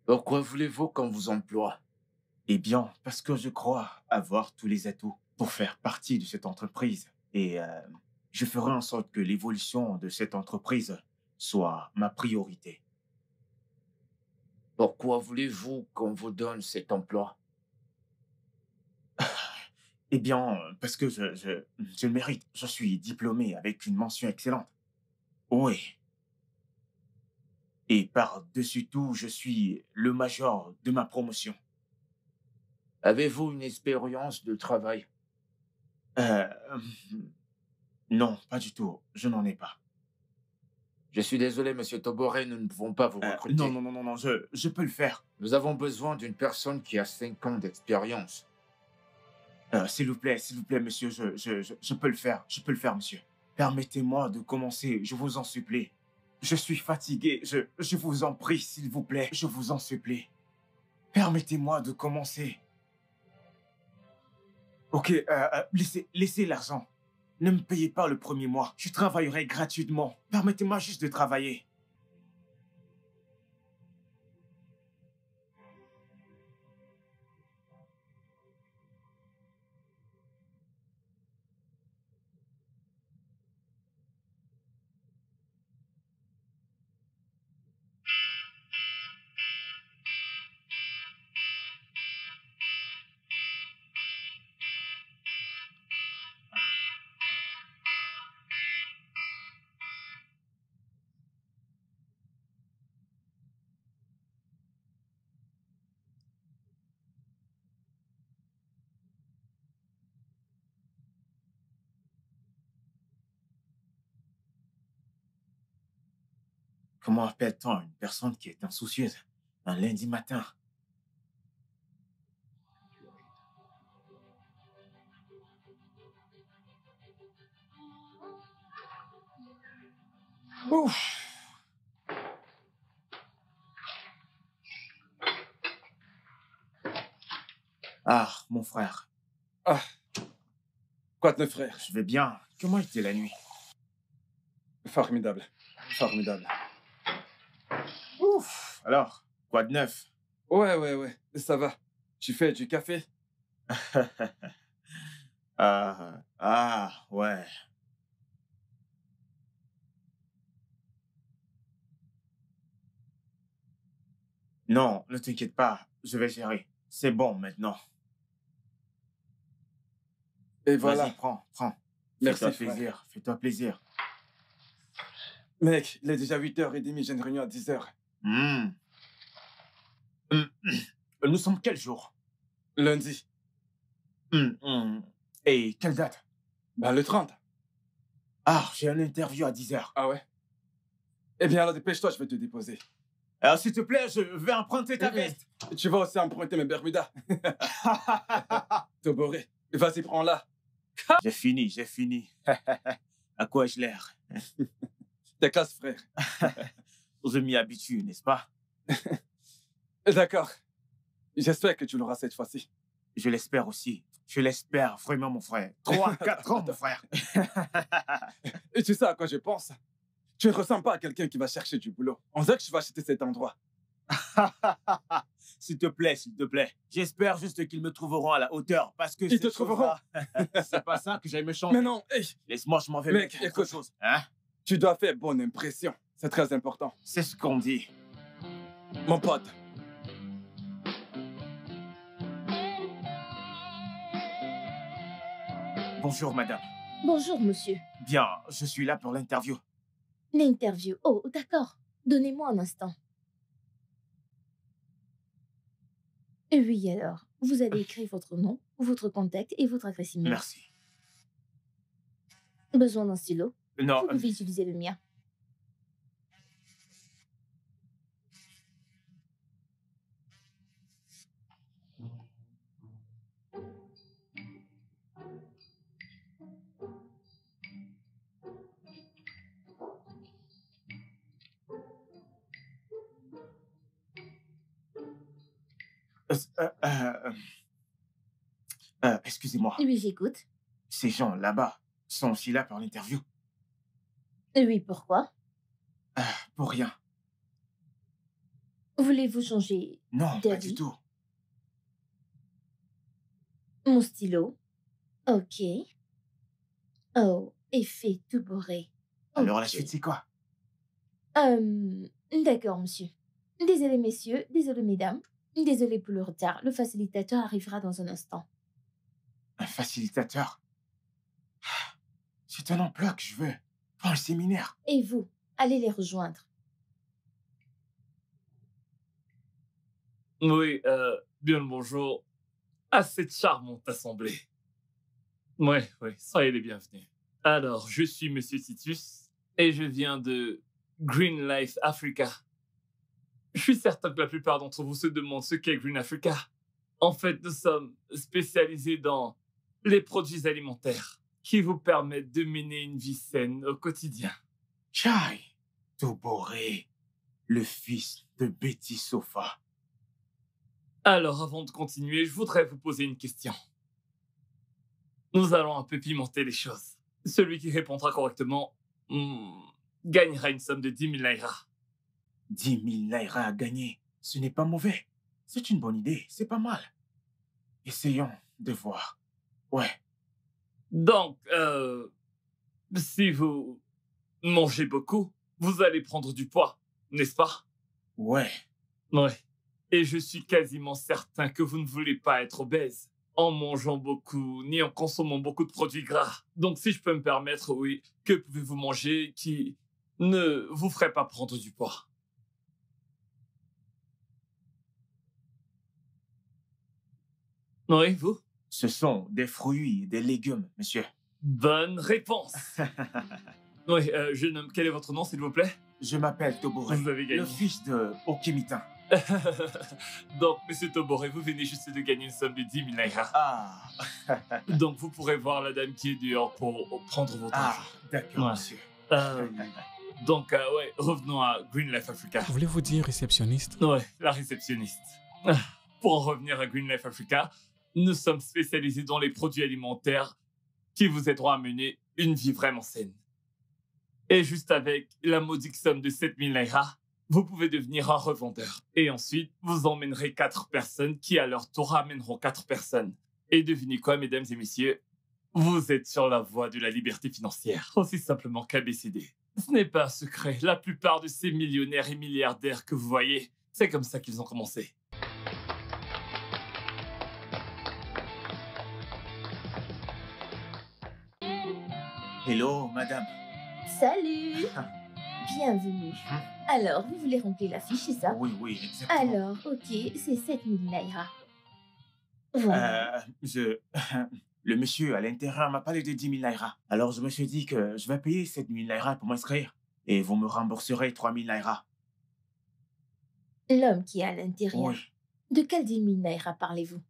Pourquoi voulez-vous qu'on vous emploie? Eh bien, parce que je crois avoir tous les atouts pour faire partie de cette entreprise. Et je ferai en sorte que l'évolution de cette entreprise soit ma priorité. Pourquoi voulez-vous qu'on vous donne cet emploi? Eh bien, parce que je le mérite. Je suis diplômé avec une mention excellente. Oui. Et par-dessus tout, je suis le major de ma promotion. Avez-vous une expérience de travail? Euh, non, pas du tout. Je n'en ai pas. Je suis désolé, monsieur Toboré, nous ne pouvons pas vous Non, recruter. non, non, non, non, je peux le faire. Nous avons besoin d'une personne qui a 5 ans d'expérience. S'il vous plaît, monsieur, je peux le faire. Je peux le faire, monsieur. Permettez-moi de commencer, je vous en supplie. Je suis fatigué, je vous en prie, s'il vous plaît, je vous en supplie. Permettez-moi de commencer. Ok, laissez l'argent. Ne me payez pas le premier mois. Je travaillerai gratuitement. Permettez-moi juste de travailler. Comment appelle-t-on une personne qui est insoucieuse un lundi matin? Ouf! Ah, mon frère, Ah, quoi de neuf, frère? je vais bien. Comment était la nuit? Formidable. Formidable. Ouf! Alors, quoi de neuf? Ouais, ça va. Tu fais du café? Ouais. Non, ne t'inquiète pas, je vais gérer. C'est bon maintenant. Et Vas-y, voilà. prends. Merci, Fais-toi frère. plaisir, fais-toi plaisir. Mec, il est déjà 8h30, j'ai une réunion à 10h. Hmm. Hmm. Nous sommes quel jour? Lundi. Hmm. Et quelle date? Ben, le 30. Ah, j'ai une interview à 10 heures. Ah ouais? Eh bien, alors dépêche-toi, je vais te déposer. Alors, s'il te plaît, je vais emprunter ta veste. Tu vas aussi emprunter mes Bermudas. Toboré. Vas-y, prends-la. J'ai fini. À quoi ai-je l'air? T'es classe, frère. Je m'y habitue, n'est-ce pas? D'accord. J'espère que tu l'auras cette fois-ci. Je l'espère aussi. Je l'espère vraiment, mon frère. 3, 4 ans, mon frère. Et tu sais à quoi je pense? Tu ne ressembles pas à quelqu'un qui va chercher du boulot. On dirait que tu vas acheter cet endroit. S'il te plaît, s'il te plaît. J'espère juste qu'ils me trouveront à la hauteur parce que Ils te ces trouveront. choses-là, c'est pas ça que j'aime me changer. Mais non, hey, Laisse-moi, je m'en vais Mec, mettre autre écoute. chose. Hein? tu dois faire bonne impression. C'est très important. C'est ce qu'on dit. Mon pote, Bonjour, madame. Bonjour, monsieur. Bien, je suis là pour l'interview. L'interview. Oh, d'accord. Donnez-moi un instant. Oui, alors. Vous allez écrire votre nom, votre contact et votre adresse email. Merci. Besoin d'un stylo? Non, Vous pouvez utiliser le mien. euh, euh, excusez-moi. Oui, j'écoute. Ces gens là-bas sont aussi là pour l'interview. Oui, pourquoi? Pour rien. Voulez-vous changer Non, pas du d'avis? tout. Mon stylo. Ok. Oh, effet Touboré. Alors la Ok. suite, c'est quoi? D'accord, monsieur. Désolé, messieurs. Désolé, mesdames. Désolé pour le retard. Le facilitateur arrivera dans un instant. Un facilitateur? C'est un emploi que je veux. Pas un séminaire. Et vous, allez les rejoindre. Oui, bien le bonjour à cette charmante assemblée. Ouais, soyez les bienvenus. Alors, je suis Monsieur Titus et je viens de Green Life Africa. Je suis certain que la plupart d'entre vous se demandent ce qu'est Green Africa. En fait, nous sommes spécialisés dans les produits alimentaires qui vous permettent de mener une vie saine au quotidien. Chai, Toboré, le fils de Betty Sofa. Alors, avant de continuer, je voudrais vous poser une question. Nous allons un peu pimenter les choses. Celui qui répondra correctement gagnera une somme de 10 000 naira. 10 000 naira à gagner, ce n'est pas mauvais. C'est une bonne idée, c'est pas mal. Essayons de voir. Ouais, Donc, si vous mangez beaucoup, vous allez prendre du poids, n'est-ce pas? ouais. Ouais. Et je suis quasiment certain que vous ne voulez pas être obèse en mangeant beaucoup, ni en consommant beaucoup de produits gras. Donc, si je peux me permettre, oui, que pouvez-vous manger qui ne vous ferait pas prendre du poids? Oui, vous? Ce sont des fruits et des légumes, monsieur. Bonne réponse. Oui, jeune homme, quel est votre nom, s'il vous plaît? Je m'appelle Toboré, Vous avez gagné. le fils de Okimitan. Donc, monsieur Toboré, vous venez juste de gagner une somme de 10 000 naira. Ah, Donc, vous pourrez voir la dame qui est dehors pour prendre votre argent. d'accord, Ouais. monsieur. Donc, ouais, revenons à Green Life Africa. Voulez-vous dire réceptionniste? Ouais, la réceptionniste. Pour en revenir à Green Life Africa, nous sommes spécialisés dans les produits alimentaires qui vous aideront à mener une vie vraiment saine. Et juste avec la modique somme de 7 000 naira, vous pouvez devenir un revendeur. Et ensuite, vous emmènerez 4 personnes qui, à leur tour, amèneront 4 personnes. Et devinez quoi, mesdames et messieurs? Vous êtes sur la voie de la liberté financière, aussi simplement qu'ABCD. Ce n'est pas un secret, la plupart de ces millionnaires et milliardaires que vous voyez, c'est comme ça qu'ils ont commencé. Hello, madame. Salut. Bienvenue. Alors, vous voulez remplir la fiche, c'est ça? Oui, exactement. Alors, ok, c'est 7000 naira. Voilà. Le monsieur à l'intérieur m'a parlé de 10 000 naira. Alors je me suis dit que je vais payer 7 000 naira pour m'inscrire. Et vous me rembourserez 3 000 naira. L'homme qui est à l'intérieur. Oui. De quel 10 000 naira parlez-vous?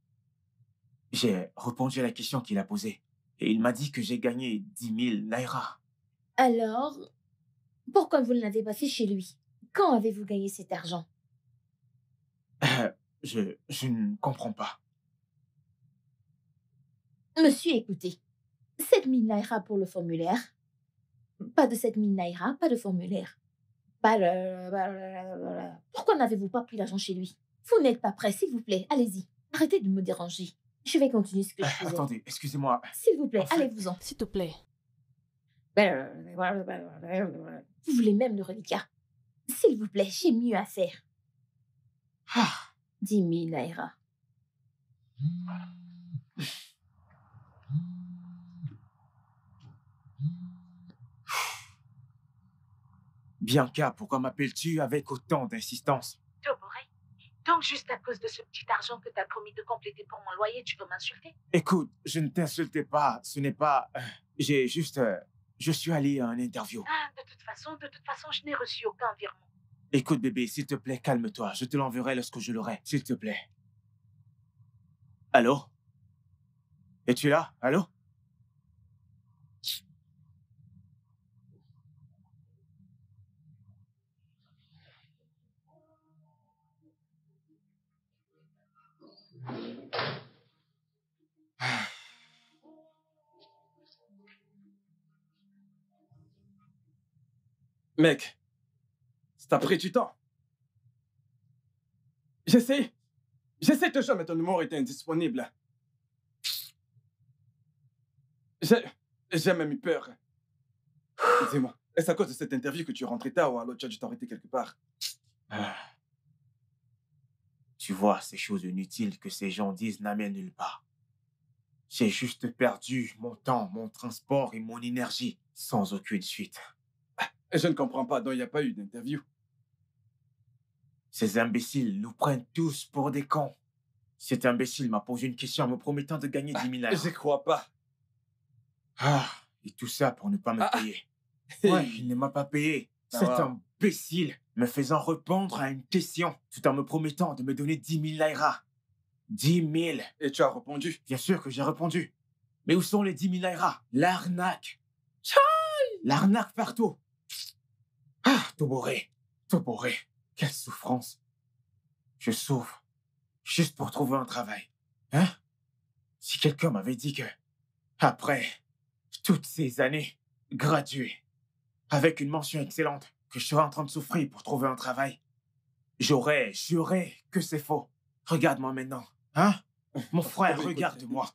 J'ai répondu à la question qu'il a posée. Et il m'a dit que j'ai gagné 10 000 naira. Alors, pourquoi vous ne l'avez pas fait chez lui? Quand avez-vous gagné cet argent? Je ne comprends pas. Monsieur, écoutez. 7000 naira pour le formulaire. Pas de 7000 naira, pas de formulaire. Pas de... Pourquoi n'avez-vous pas pris l'argent chez lui? Vous n'êtes pas prêt, s'il vous plaît. Allez-y. Arrêtez de me déranger. Je vais continuer ce que je faisais. Attendez, excusez-moi. S'il vous plaît, En fait- allez-vous-en. S'il te plaît. Vous voulez même le reliquat. S'il vous plaît, j'ai mieux à faire. Ah, 10 000 naira. Bianca, pourquoi m'appelles-tu avec autant d'insistance? Toboré, donc juste à cause de ce petit argent que t'as promis de compléter pour mon loyer, tu veux m'insulter? Écoute, je ne t'insultais pas. Ce n'est pas... j'ai juste... je suis allé à un interview. Ah, de toute façon, je n'ai reçu aucun virement. Écoute, bébé, s'il te plaît, calme-toi. Je te l'enverrai lorsque je l'aurai. S'il te plaît. Allô? Es-tu là? Allô? Mec, ça t'a pris du temps. J'essaie toujours, mais ton numéro était indisponible. J'ai même eu peur. Dis-moi, est-ce à cause de cette interview que tu es rentré tard ou alors tu as dû t'arrêter quelque part? Ah. Tu vois, ces choses inutiles que ces gens disent n'amènent nulle part. J'ai juste perdu mon temps, mon transport et mon énergie sans aucune suite. Je ne comprends pas, donc il n'y a pas eu d'interview. Ces imbéciles nous prennent tous pour des cons. Cet imbécile m'a posé une question en me promettant de gagner 10 000 Je euros. crois pas. Ah, et tout ça pour ne pas me payer. Ouais, il ne m'a pas payé. Ah, Cet wow. imbécile me faisant répondre à une question tout en me promettant de me donner 10 000 naira. 10 000. Et tu as répondu. Bien sûr que j'ai répondu. Mais où sont les 10 000 naira? L'arnaque. L'arnaque partout. Ah, Toboré. Quelle souffrance. Je souffre juste pour trouver un travail. Hein? Si quelqu'un m'avait dit que, après toutes ces années, gradué, avec une mention excellente, que je serais en train de souffrir pour trouver un travail, j'aurais juré que c'est faux. Regarde-moi maintenant. Hein? Mon frère, Écoute, regarde-moi.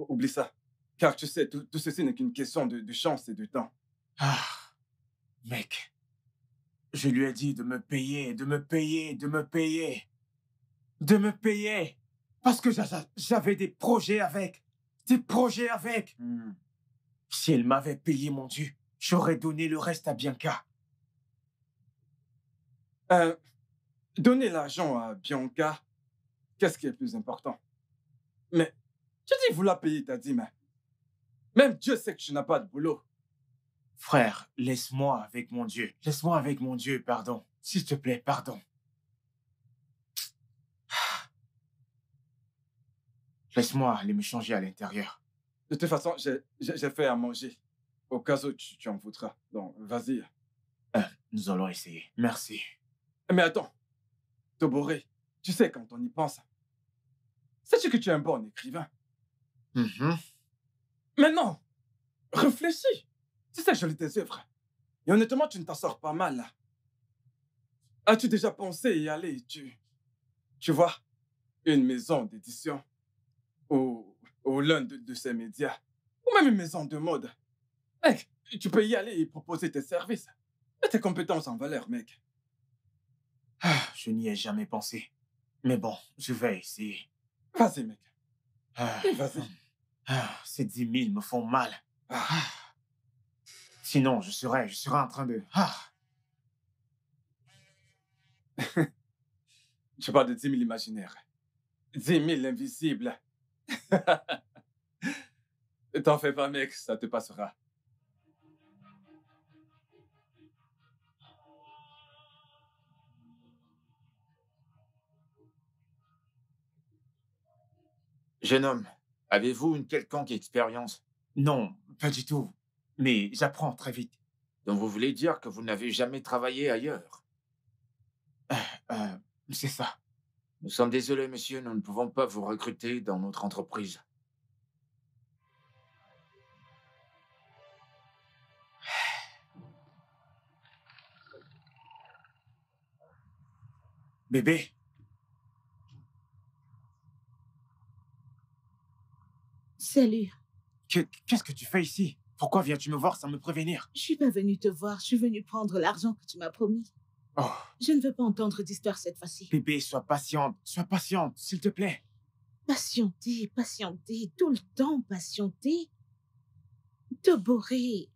Oublie ça. Car tu sais, tout ceci n'est qu'une question de chance et de temps. Ah, mec. Je lui ai dit de me payer. Parce que j'avais des projets avec. Si elle m'avait payé mon dû, j'aurais donné le reste à Bianca. Donner l'argent à Bianca, qu'est-ce qui est plus important? Mais tu dis vouloir payer ta dîme. Même Dieu sait que tu n'as pas de boulot. Frère, laisse-moi avec mon Dieu. Pardon. S'il te plaît, pardon. Laisse-moi aller me changer à l'intérieur. De toute façon, j'ai fait à manger. Au cas où tu en voudras. Donc, vas-y. Nous allons essayer. Merci. Mais attends. Toboré, tu sais, quand on y pense, sais-tu que tu es un bon écrivain? Mais non! Réfléchis! C'est ça que je lis tes œuvres. Et honnêtement, tu ne t'en sors pas mal, là. As-tu déjà pensé y aller, tu vois, une maison d'édition ou l'un de ces médias, ou même une maison de mode? Mec, tu peux y aller et proposer tes services et tes compétences en valeur, mec. Ah, je n'y ai jamais pensé. Mais bon, je vais essayer. Vas-y, mec. Oui, vas-y. Ces 10 000 me font mal. Sinon, je serais en train de... Je parle de 10 000 imaginaires. 10 000 invisibles. T'en fais pas, mec, ça te passera. Jeune homme, avez-vous une quelconque expérience? Non, pas du tout. Mais j'apprends très vite. Donc vous voulez dire que vous n'avez jamais travaillé ailleurs? C'est ça. Nous sommes désolés, monsieur, nous ne pouvons pas vous recruter dans notre entreprise. Bébé. Salut. Qu'est-ce que tu fais ici? Pourquoi viens-tu me voir sans me prévenir? Je suis pas venue te voir, je suis venue prendre l'argent que tu m'as promis. Oh, Je ne veux pas entendre d'histoire cette fois-ci. bébé, sois patiente, s'il te plaît. Patienter, tout le temps patienter. Toboré.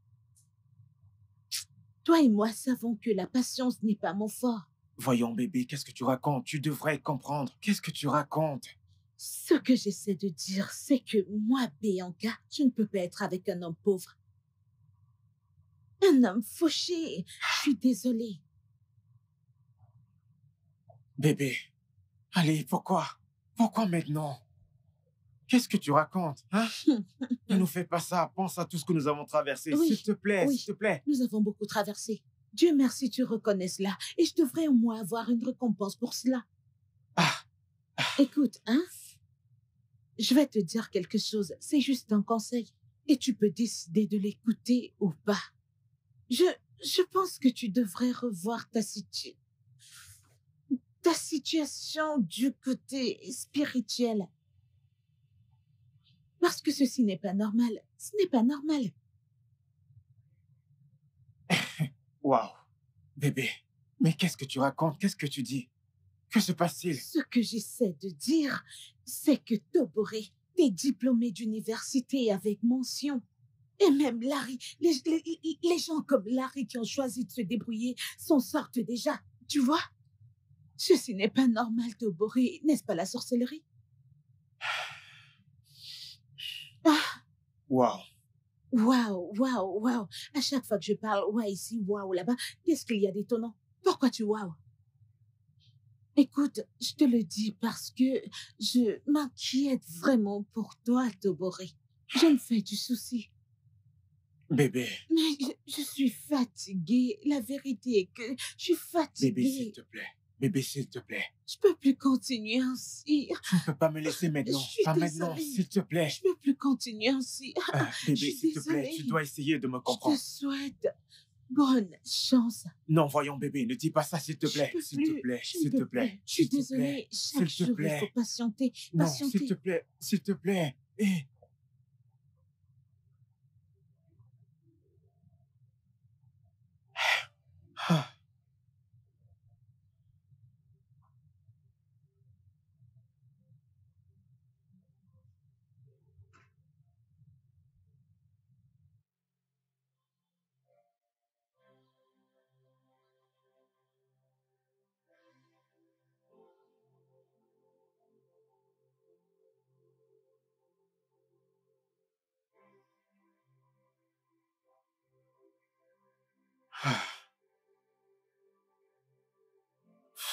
Toi et moi savons que la patience n'est pas mon fort. Voyons, bébé, qu'est-ce que tu racontes? Tu devrais comprendre. Qu'est-ce que tu racontes? Ce que j'essaie de dire, c'est que moi, Bianca, je ne peux pas être avec un homme pauvre. Un homme fauché. Je suis désolée. Bébé, allez, pourquoi? Pourquoi maintenant? Qu'est-ce que tu racontes, hein? Ne nous fais pas ça, pense à tout ce que nous avons traversé. Oui, S'il te plaît, oui. s'il te plaît. Nous avons beaucoup traversé. Dieu merci, tu reconnais cela. Et je devrais au moins avoir une récompense pour cela. Écoute, hein? Je vais te dire quelque chose. C'est juste un conseil. Et tu peux décider de l'écouter ou pas. Je pense que tu devrais revoir ta situation situation du côté spirituel. Parce que ceci n'est pas normal. Ce n'est pas normal. Waouh. Bébé, mais qu'est-ce que tu racontes? Qu'est-ce que tu dis? Que se passe-t-il? Ce que j'essaie de dire, c'est que Toboré, t'es diplômé d'université avec mention. Et même Larry, les gens comme Larry qui ont choisi de se débrouiller s'en sortent déjà. Tu vois? Ceci n'est pas normal, Toboré. N'est-ce pas la sorcellerie? Ah, Waouh. waouh, waouh, waouh. À chaque fois que je parle ouais ici, waouh là-bas, qu'est-ce qu'il y a d'étonnant? Pourquoi tu waouh? Écoute, je te le dis parce que je m'inquiète vraiment pour toi, Toboré. Je me fais du souci. Bébé, Mais je suis fatiguée. La vérité est que je suis bébé, s'il fatiguée. te plaît. Bébé, s'il te plaît. Je peux plus continuer ainsi. Tu ne peux pas me laisser maintenant. Je suis Pas maintenant, désolée. s'il te plaît. Je peux plus continuer ainsi. Bébé, suis s'il te plaît, tu désolée. dois essayer de me Je te comprendre. souhaite bonne chance. Non, voyons, bébé, ne dis pas ça, s'il te Je plaît. peux S'il te plus. plaît, Je s'il ne te peux plaît. plus. Je suis s'il te plaît. désolée. Chaque S'il te jour, il plaît. faut patienter. Non, Patienter. s'il te plaît, s'il te plaît. Eh. Ah.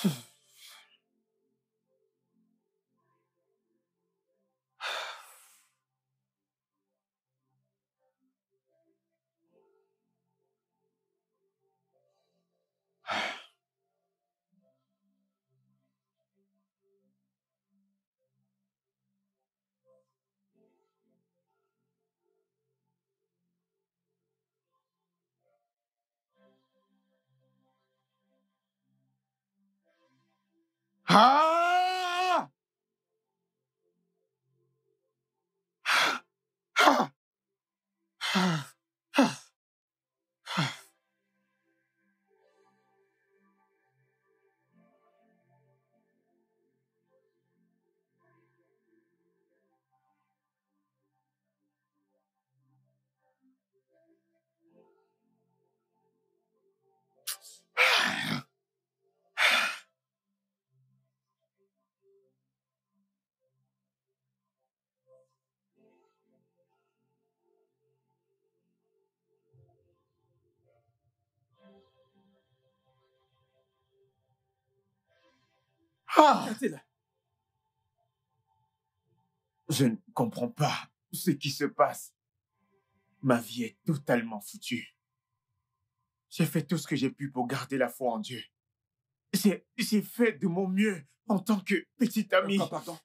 Ah. Ah! Ah! Ah! Ah! Ah! Ah! Qu'y a-t-il? Je ne comprends pas ce qui se passe. Ma vie est totalement foutue. J'ai fait tout ce que j'ai pu pour garder la foi en Dieu. J'ai fait de mon mieux en tant que petit ami. Pardon.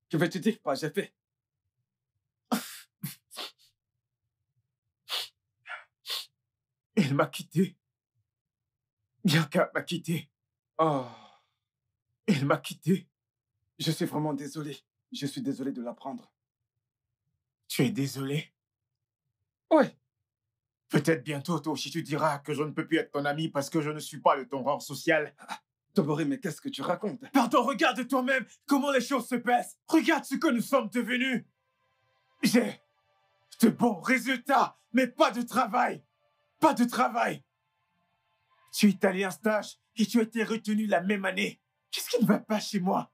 Que veux-tu dire par j'ai fait? Elle m'a quitté. Bianca m'a quitté. Oh, Elle m'a quitté. je suis vraiment désolé. Je suis désolé de l'apprendre. Tu es désolé? Ouais. Peut-être bientôt, toi aussi, tu diras que je ne peux plus être ton ami parce que je ne suis pas de ton rang social. Toboré, mais qu'est-ce que tu racontes? Pardon, regarde toi-même comment les choses se passent. Regarde ce que nous sommes devenus. J'ai de bons résultats, mais pas de travail. Pas de travail. Tu es allé en stage et tu as été retenu la même année. Qu'est-ce qui ne va pas chez moi?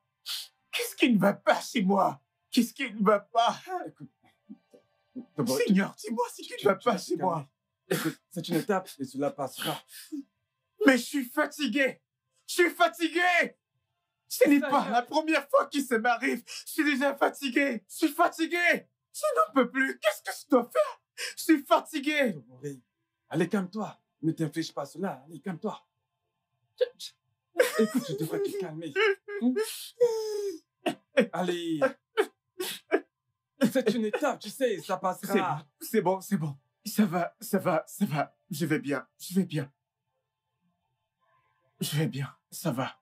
Qu'est-ce qui ne va pas chez moi? Qu'est-ce qui ne va pas? Écoute, Toboré, Seigneur, dis-moi ce qui ne va pas vas chez te moi. calmer. Écoute, c'est une étape et cela passera. Mais je suis fatigué. Je suis fatigué. Ce n'est pas la première fois que ça m'arrive. Je suis déjà fatigué. Je suis fatigué. Je n'en peux plus. Qu'est-ce que je dois faire? Je suis fatigué. Toboré, allez, calme-toi. Ne t'inflige pas cela. Allez, calme-toi. Écoute, tu devrais te calmer. Allez. C'est une étape, tu sais, ça passera. C'est bon, c'est bon. Ça va, ça va, ça va. Je vais bien, je vais bien. Je vais bien, ça va.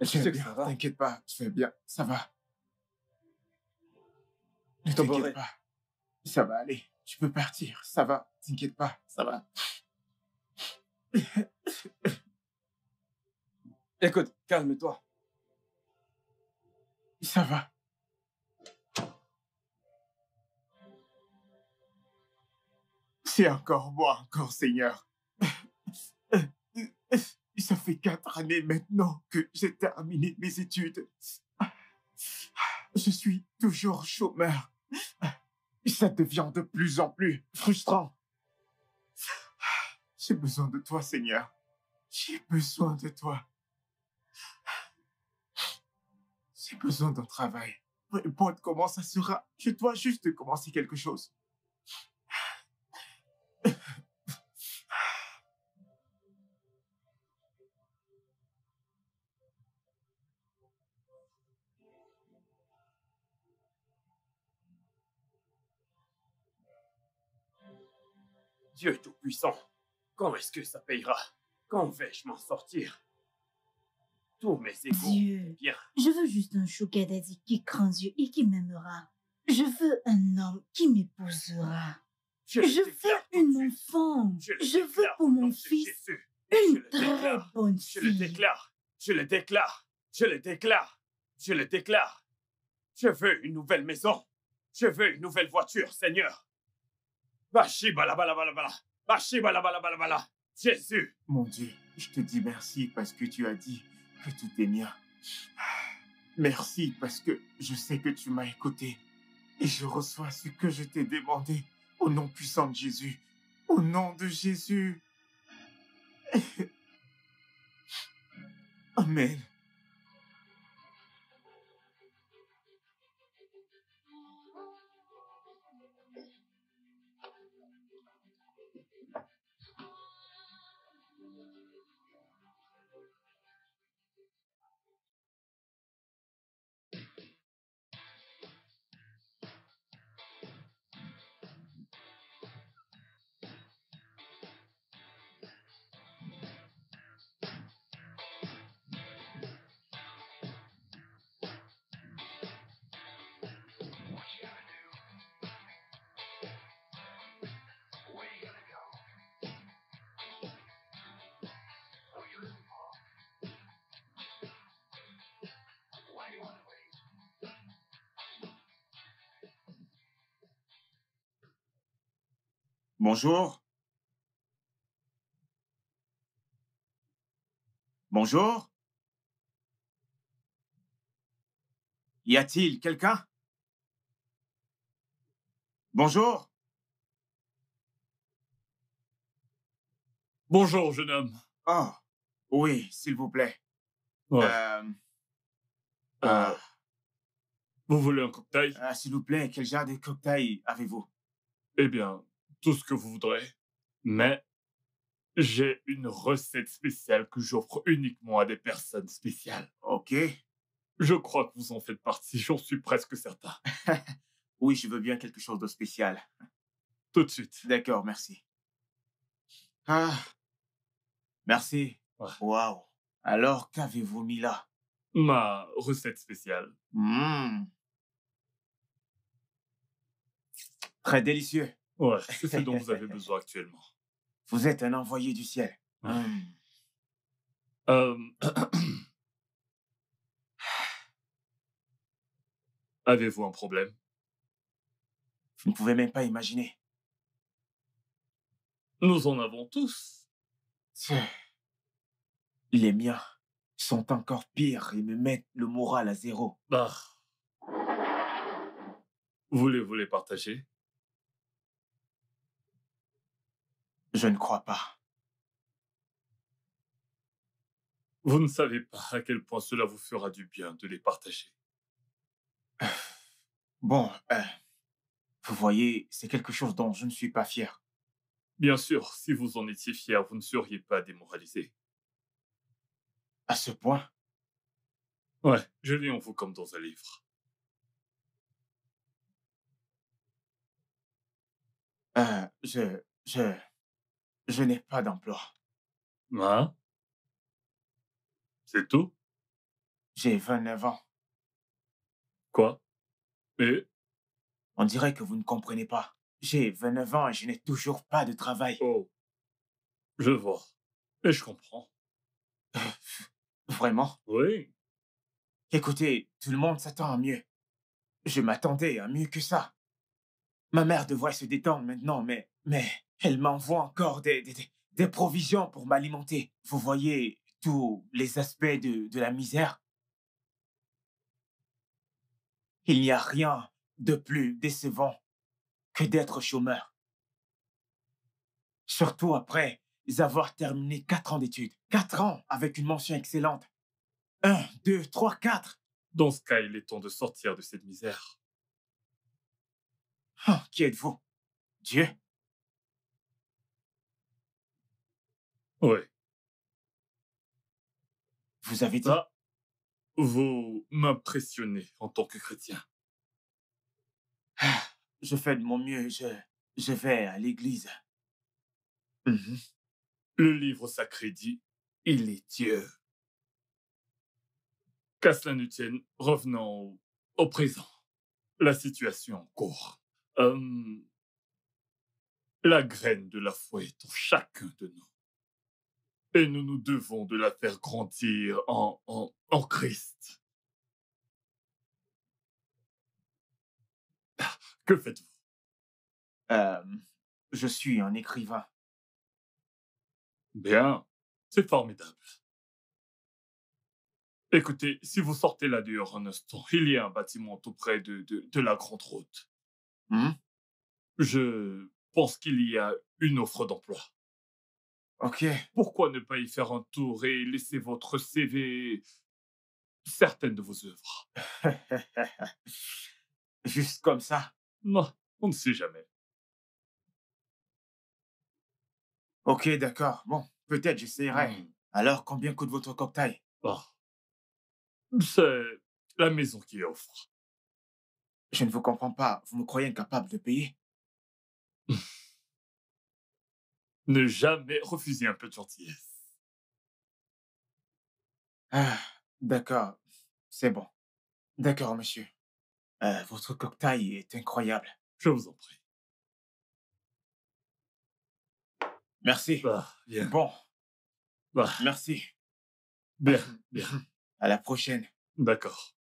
Et tu Je vais sais que bien, ça va. t'inquiète pas, je vais bien, ça va. Ne Toboré. t'inquiète pas, ça va aller. Tu peux partir, ça va, t'inquiète pas, ça va. Écoute, calme-toi. Ça va. C'est encore moi, encore Seigneur. Ça fait 4 années maintenant que j'ai terminé mes études. Je suis toujours chômeur. Ça devient de plus en plus frustrant. J'ai besoin de toi, Seigneur. J'ai besoin de toi. J'ai besoin d'un travail. Peu importe comment ça sera, je dois juste commencer quelque chose. Dieu Tout-Puissant, quand est-ce que ça payera? Quand vais-je m'en sortir? Tous mes égaux, Dieu, bien. je veux juste un chouquet daddy qui craint Dieu et qui m'aimera. Je veux un homme qui m'épousera. Je le veux déclare tout de une suite. enfant. Je le Je veux déclare pour au nom mon de fils Jésus. une Je le très déclare. bonne Je le fille. déclare. Je le déclare. Je le déclare. Je le déclare. Je veux une nouvelle maison. Je veux une nouvelle voiture, Seigneur. Bashi bala bala bala bala. Bashi bala bala bala bala. Jésus. Mon Dieu, je te dis merci parce que tu as dit que tout est mien. Merci parce que je sais que tu m'as écouté et je reçois ce que je t'ai demandé au nom puissant de Jésus. Au nom de Jésus. Amen. Bonjour. Bonjour. Y a-t-il quelqu'un? Bonjour. Bonjour, jeune homme. Oh, oui, s'il vous plaît. Ouais. Euh, Euh, vous voulez un cocktail? s'il vous plaît, quel genre de cocktail avez-vous? Eh bien, tout ce que vous voudrez. Mais j'ai une recette spéciale que j'offre uniquement à des personnes spéciales. Ok. Je crois que vous en faites partie, j'en suis presque certain. Oui, je veux bien quelque chose de spécial. Tout de suite. D'accord, merci. Ah, merci. Ouais. Waouh. Alors, qu'avez-vous mis là? Ma recette spéciale. Mmh. Très délicieux. Ouais, c'est ce dont vous avez besoin actuellement. Vous êtes un envoyé du ciel. Ouais. Mmh. Euh, Avez-vous un problème? Vous ne pouvez même pas imaginer. Nous en avons tous. Les miens sont encore pires et me mettent le moral à zéro. Bah. Voulez-vous les partager? Je ne crois pas. Vous ne savez pas à quel point cela vous fera du bien de les partager. Bon, vous voyez, c'est quelque chose dont je ne suis pas fier. Bien sûr, si vous en étiez fier, vous ne seriez pas démoralisé. À ce point, Ouais, je lis en vous comme dans un livre. je n'ai pas d'emploi. Hein? C'est tout? J'ai 29 ans. Quoi? Et? On dirait que vous ne comprenez pas. J'ai 29 ans et je n'ai toujours pas de travail. Oh, je vois. Et je comprends. Vraiment? Oui. Écoutez, tout le monde s'attend à mieux. Je m'attendais à mieux que ça. Ma mère devrait se détendre maintenant, mais elle m'envoie encore des provisions pour m'alimenter. Vous voyez tous les aspects de la misère? Il n'y a rien de plus décevant que d'être chômeur. Surtout après avoir terminé 4 ans d'études. 4 ans avec une mention excellente. 1, 2, 3, 4. Dans ce cas, il est temps de sortir de cette misère. Ah, qui êtes-vous? Dieu? Oui. Vous avez dit? Ah, vous m'impressionnez en tant que chrétien. Je fais de mon mieux, je vais à l'église. Mhm. Le livre sacré dit, il est Dieu. Qu'à cela ne tienne, revenons au présent. La situation en cours. La graine de la foi est en chacun de nous. Et nous nous devons de la faire grandir en Christ. Que faites-vous? Je suis un écrivain. Bien, c'est formidable. Écoutez, si vous sortez là dehors un instant, il y a un bâtiment tout près de la grande route. Hmm? Je pense qu'il y a une offre d'emploi. Ok. Pourquoi ne pas y faire un tour et laisser votre CV certaines de vos œuvres? Juste comme ça. Non, on ne sait jamais. Ok, d'accord. Bon, peut-être j'essaierai. Alors, combien coûte votre cocktail? Ah. C'est la maison qui offre. Je ne vous comprends pas. Vous me croyez incapable de payer? Ne jamais refuser un peu de gentillesse. Ah, d'accord. C'est bon. D'accord, monsieur. Votre cocktail est incroyable. Je vous en prie. Merci. Bien. Bon, Bah, merci. bien, bien. À la prochaine. D'accord.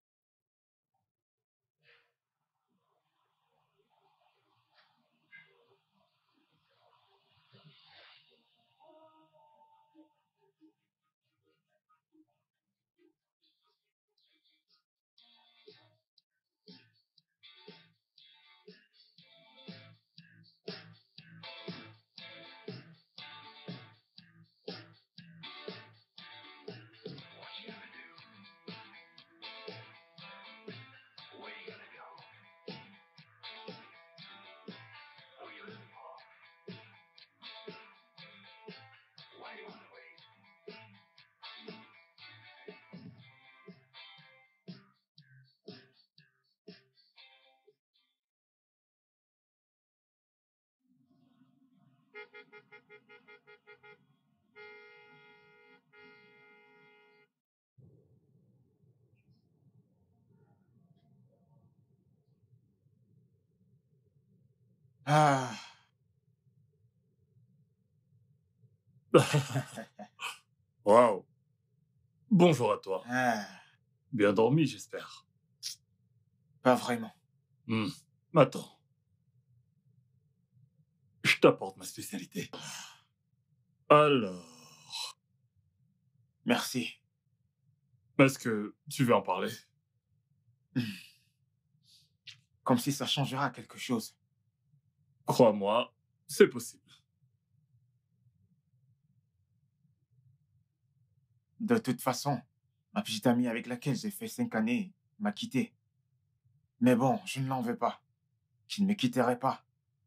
Ah, Waouh. Bonjour à toi. ah, Bien dormi, j'espère. pas vraiment. Attends. Je t'apporte ma spécialité. Alors, Merci. est-ce que tu veux en parler? Comme si ça changera quelque chose. Crois-moi, c'est possible. De toute façon, ma petite amie avec laquelle j'ai fait 5 années m'a quitté. Mais bon, je ne l'en veux pas. Je ne me quitterai pas.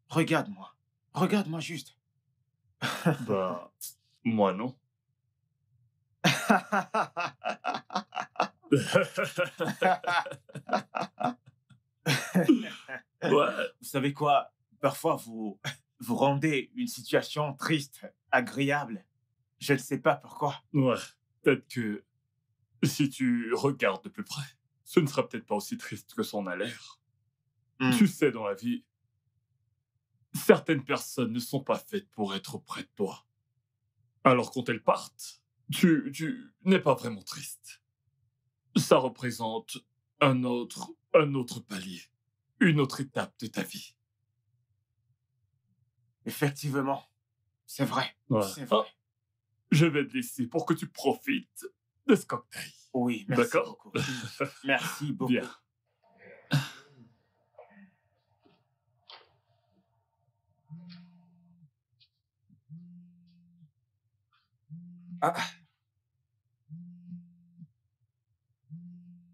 Regarde-moi. Regarde-moi juste. Bah, moi non. Ouais, Vous savez quoi? Parfois, vous rendez une situation triste, agréable. Je ne sais pas pourquoi. ouais. Peut-être que Si tu regardes de plus près, ce ne sera peut-être pas aussi triste que son a l'air. Tu sais, dans la vie, certaines personnes ne sont pas faites pour être auprès de toi. Alors quand elles partent, tu n'es pas vraiment triste. Ça représente un autre palier, une autre étape de ta vie. Effectivement, c'est vrai. Ouais. C'est vrai. Je vais te laisser pour que tu profites de ce cocktail. Oui, merci D'accord. beaucoup. Merci beaucoup. Bien. Ah.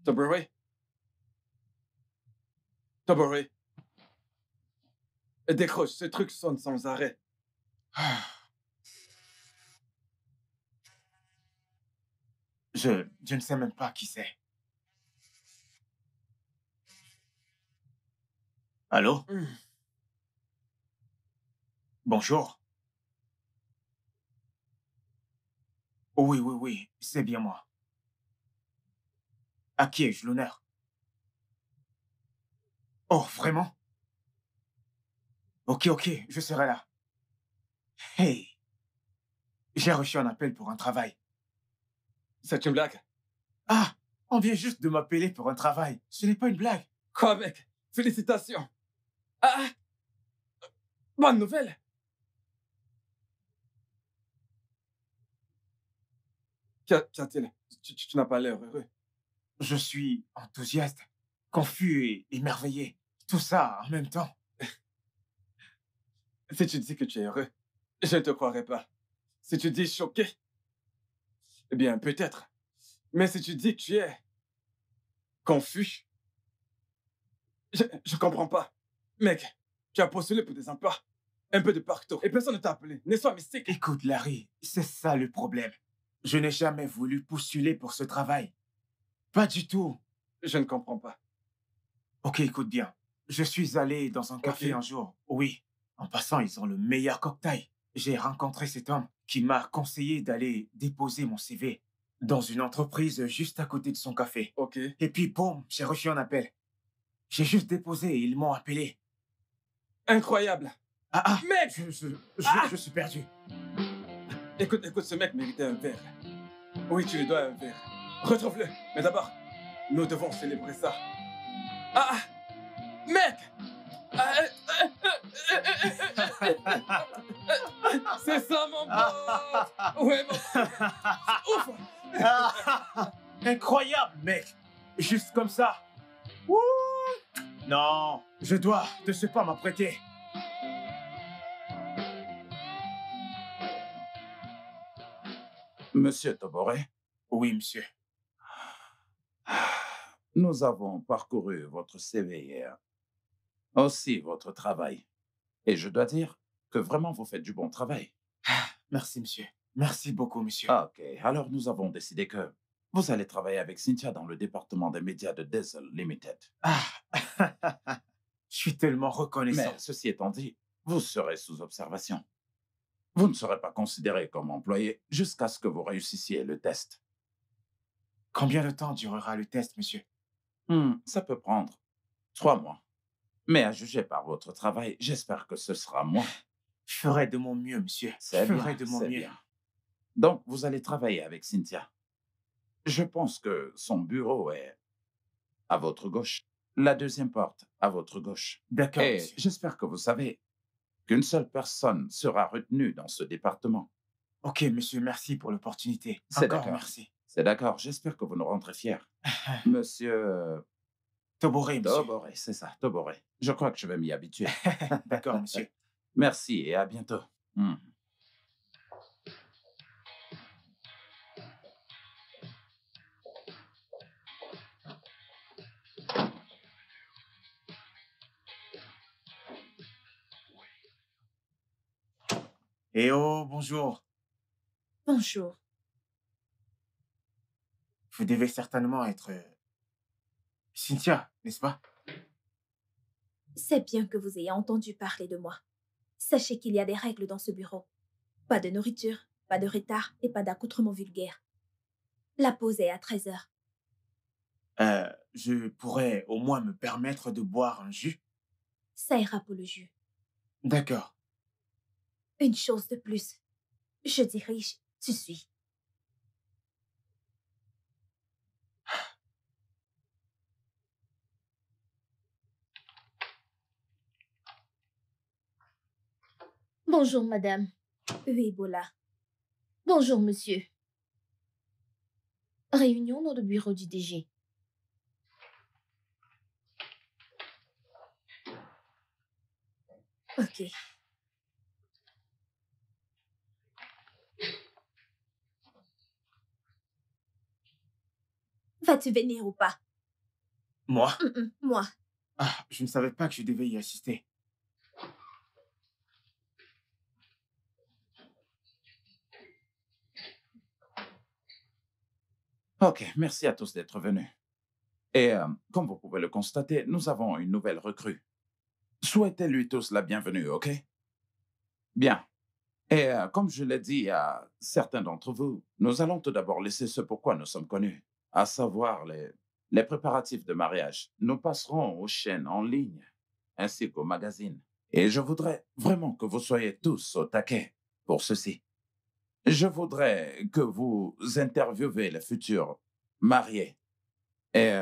Toboré. Toboré. Décroche, ce truc sonne sans arrêt. Je ne sais même pas qui c'est. Allô? Bonjour. Oui, oui, oui, c'est bien moi. À qui ai-je l'honneur? Oh, vraiment? Ok, ok, je serai là. Hey, j'ai reçu un appel pour un travail. C'est une blague? Ah, on vient juste de m'appeler pour un travail. Ce n'est pas une blague. Quoi, mec? Félicitations. Ah! Bonne nouvelle. Qu'y a-t-il? Tu n'as pas l'air heureux. Je suis enthousiaste, confus et émerveillé. Tout ça en même temps. Si tu dis que tu es heureux, je ne te croirai pas. Si tu dis choqué, eh bien, peut-être. Mais si tu dis que tu es confus, je comprends pas. Mec, tu as postulé pour des emplois un peu de partout et personne ne t'a appelé. Ne sois mystique. Écoute, Larry, c'est ça le problème. Je n'ai jamais voulu postuler pour ce travail. Pas du tout. Je ne comprends pas. Ok, écoute bien. Je suis allé dans un café un jour. Oui. En passant, ils ont le meilleur cocktail. J'ai rencontré cet homme qui m'a conseillé d'aller déposer mon CV dans une entreprise juste à côté de son café. Ok. Et puis, boum, j'ai reçu un appel. J'ai juste déposé et ils m'ont appelé. Incroyable. Ah, Mec! je suis perdu. Écoute, ce mec méritait un verre. Oui, tu lui dois un verre. Retrouve-le. Mais d'abord, nous devons célébrer ça. Ah! Mec! C'est ça, mon pote! Ouais, mon ouf! Incroyable, mec. Juste comme ça. Wouh! Non, je dois de ce pas m'apprêter. Monsieur Toboré, Oui, monsieur. nous avons parcouru votre CV hier, aussi votre travail. Et je dois dire que vraiment vous faites du bon travail. Merci, monsieur. Merci beaucoup, monsieur. Ok, alors nous avons décidé que vous allez travailler avec Cynthia dans le département des médias de Diesel Limited. Ah, je suis tellement reconnaissant. Mais ceci étant dit, vous serez sous observation. Vous ne serez pas considéré comme employé jusqu'à ce que vous réussissiez le test. Combien de temps durera le test, monsieur? Ça peut prendre 3 mois. Mais à juger par votre travail, j'espère que ce sera moins. Je ferai de mon mieux, monsieur. C'est Je bien, ferai de mon c'est mieux. bien. Donc, vous allez travailler avec Cynthia. Je pense que son bureau est à votre gauche. La deuxième porte à votre gauche. D'accord, Et monsieur. j'espère que vous savez qu'une seule personne sera retenue dans ce département. Ok, monsieur, merci pour l'opportunité. C'est Encore d'accord. merci. C'est d'accord, j'espère que vous nous rentrez fiers. Monsieur Toboré, monsieur. Toboré, c'est ça, Toboré. Je crois que je vais m'y habituer. D'accord, monsieur. Merci et à bientôt. Eh oh, bonjour. Bonjour. Vous devez certainement être Cynthia, n'est-ce pas? C'est bien que vous ayez entendu parler de moi. Sachez qu'il y a des règles dans ce bureau. Pas de nourriture, pas de retard et pas d'accoutrement vulgaire. La pause est à 13h. Je pourrais au moins me permettre de boire un jus? Ça ira pour le jus. D'accord. Une chose de plus. Je dirige, tu suis. Bonjour, madame. Oui, Bola. Bonjour, monsieur. Réunion dans le bureau du DG. Ok. Vas-tu venir ou pas? Moi? Moi. Ah, je ne savais pas que je devais y assister. Ok, merci à tous d'être venus. Et comme vous pouvez le constater, nous avons une nouvelle recrue. Souhaitez-lui tous la bienvenue, ok? Bien. Et comme je l'ai dit à certains d'entre vous, nous allons tout d'abord laisser ce pourquoi nous sommes connus, à savoir les préparatifs de mariage. Nous passerons aux chaînes en ligne, ainsi qu'aux magazines. Et je voudrais vraiment que vous soyez tous au taquet pour ceci. Je voudrais que vous interviewez les futurs mariés. Et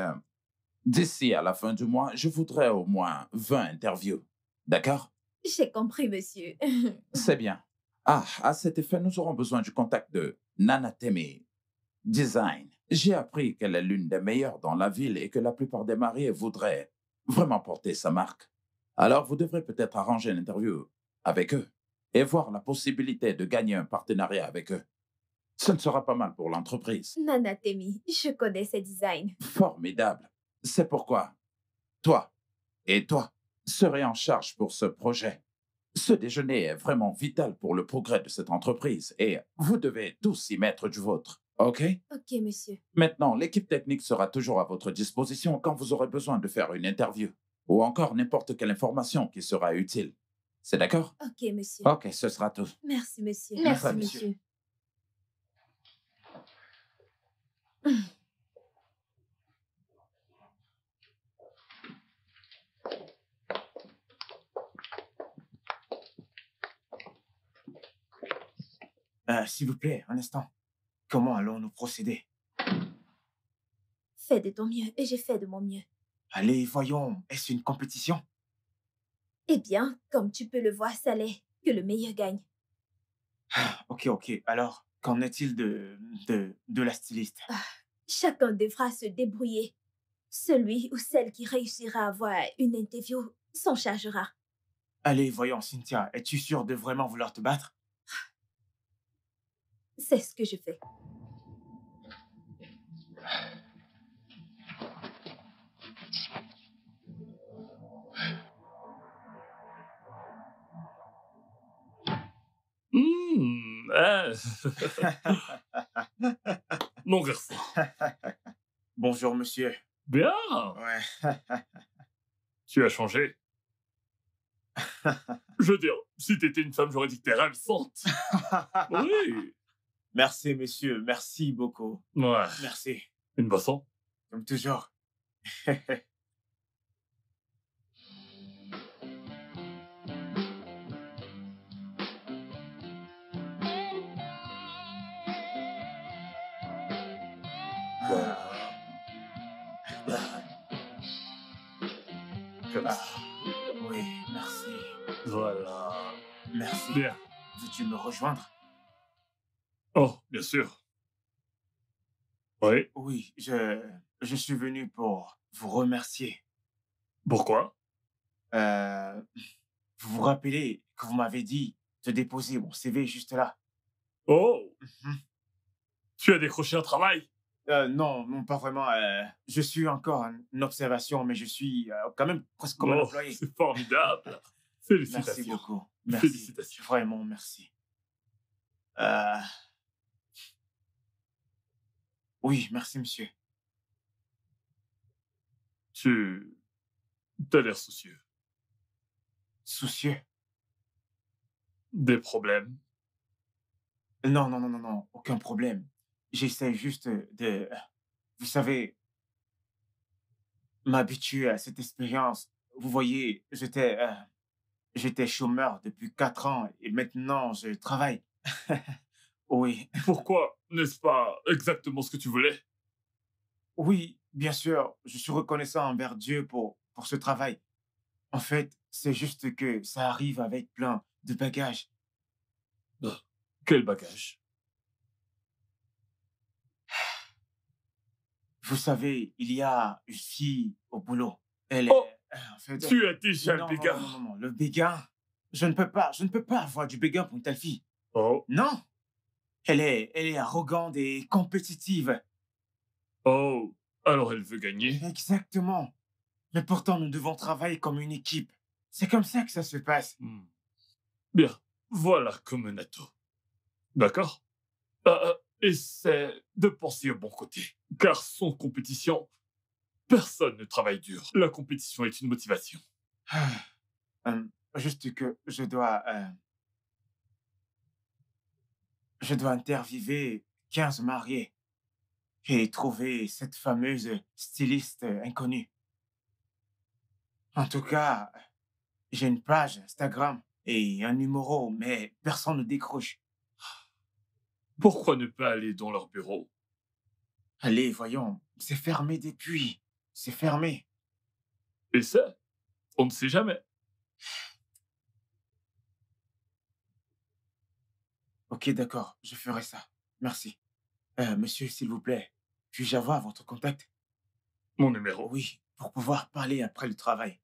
d'ici à la fin du mois, je voudrais au moins 20 interviews. D'accord? J'ai compris, monsieur. C'est bien. Ah, à cet effet, nous aurons besoin du contact de Nanatemi Design. J'ai appris qu'elle est l'une des meilleures dans la ville et que la plupart des mariés voudraient vraiment porter sa marque. Alors, vous devrez peut-être arranger une interview avec eux et voir la possibilité de gagner un partenariat avec eux. Ce ne sera pas mal pour l'entreprise. Nanatemi, je connais ces designs. Formidable. C'est pourquoi toi et toi serez en charge pour ce projet. Ce déjeuner est vraiment vital pour le progrès de cette entreprise et vous devez tous y mettre du vôtre, OK? Ok, monsieur. Maintenant, l'équipe technique sera toujours à votre disposition quand vous aurez besoin de faire une interview ou encore n'importe quelle information qui sera utile. C'est d'accord? Ok, monsieur. OK, ce sera tout. Merci, monsieur. Merci, Merci, monsieur. monsieur. S'il vous plaît, un instant. Comment allons-nous procéder? Fais de ton mieux et j'ai fait de mon mieux. Allez, voyons, est-ce une compétition? Eh bien, comme tu peux le voir, ça l'est. Que le meilleur gagne. Ok. Alors, qu'en est-il de la styliste? Chacun devra se débrouiller. Celui ou celle qui réussira à avoir une interview s'en chargera. Allez, voyons, Cynthia, es-tu sûre de vraiment vouloir te battre? C'est ce que je fais. Mon garçon. Bonjour, monsieur. Bien. Ouais. Tu as changé. Je veux dire, si t'étais une femme, j'aurais dit que t'es ravissante. Oui. Merci, monsieur. Merci beaucoup. Ouais. Merci. Une boisson? Comme toujours. Oui, merci. Voilà. Merci. Bien. Veux-tu me rejoindre? Oh, bien sûr. Oui. Oui, je suis venu pour vous remercier. Pourquoi? Vous vous rappelez que vous m'avez dit de déposer mon CV juste là? Oh, Mhm. tu as décroché un travail? Non, pas vraiment. Je suis encore en observation, mais je suis quand même presque comme un Oh, employé. c'est formidable. Merci Félicitations. beaucoup. Merci. Félicitations. Vraiment, merci. Euh, Oui, merci, monsieur. Tu as l'air soucieux. Soucieux? Des problèmes? Non, aucun problème. j'essaie juste de, vous savez, m'habituer à cette expérience. Vous voyez, j'étais chômeur depuis 4 ans et maintenant je travaille. Oui, Pourquoi n'est-ce pas exactement ce que tu voulais? oui, bien sûr, je suis reconnaissant envers Dieu pour ce travail. En fait, c'est juste que ça arrive avec plein de bagages. Ah, quel bagage? Vous savez, il y a une fille au boulot. Elle Oh, est, en fait, tu as déjà le non, non, non, non, non, bégard. non, le béguin, je ne peux pas avoir du béguin pour une telle fille. Oh, Non, elle est arrogante et compétitive. oh, alors elle veut gagner. Exactement. Mais pourtant, nous devons travailler comme une équipe. C'est comme ça que ça se passe. Hmm. Bien, voilà comme Nato. D'accord? Essaie de penser au bon côté. Car sans compétition, personne ne travaille dur. La compétition est une motivation. Ah, juste que je dois interviewer 15 mariés et trouver cette fameuse styliste inconnue. En tout cas, j'ai une page Instagram et un numéro, mais personne ne décroche. Pourquoi ne pas aller dans leur bureau? Allez, voyons, c'est fermé depuis. C'est fermé. Essaie. On ne sait jamais. Ok, d'accord, je ferai ça. Merci. Monsieur, s'il vous plaît, puis-je avoir votre contact? Mon numéro. Oui, pour pouvoir parler après le travail.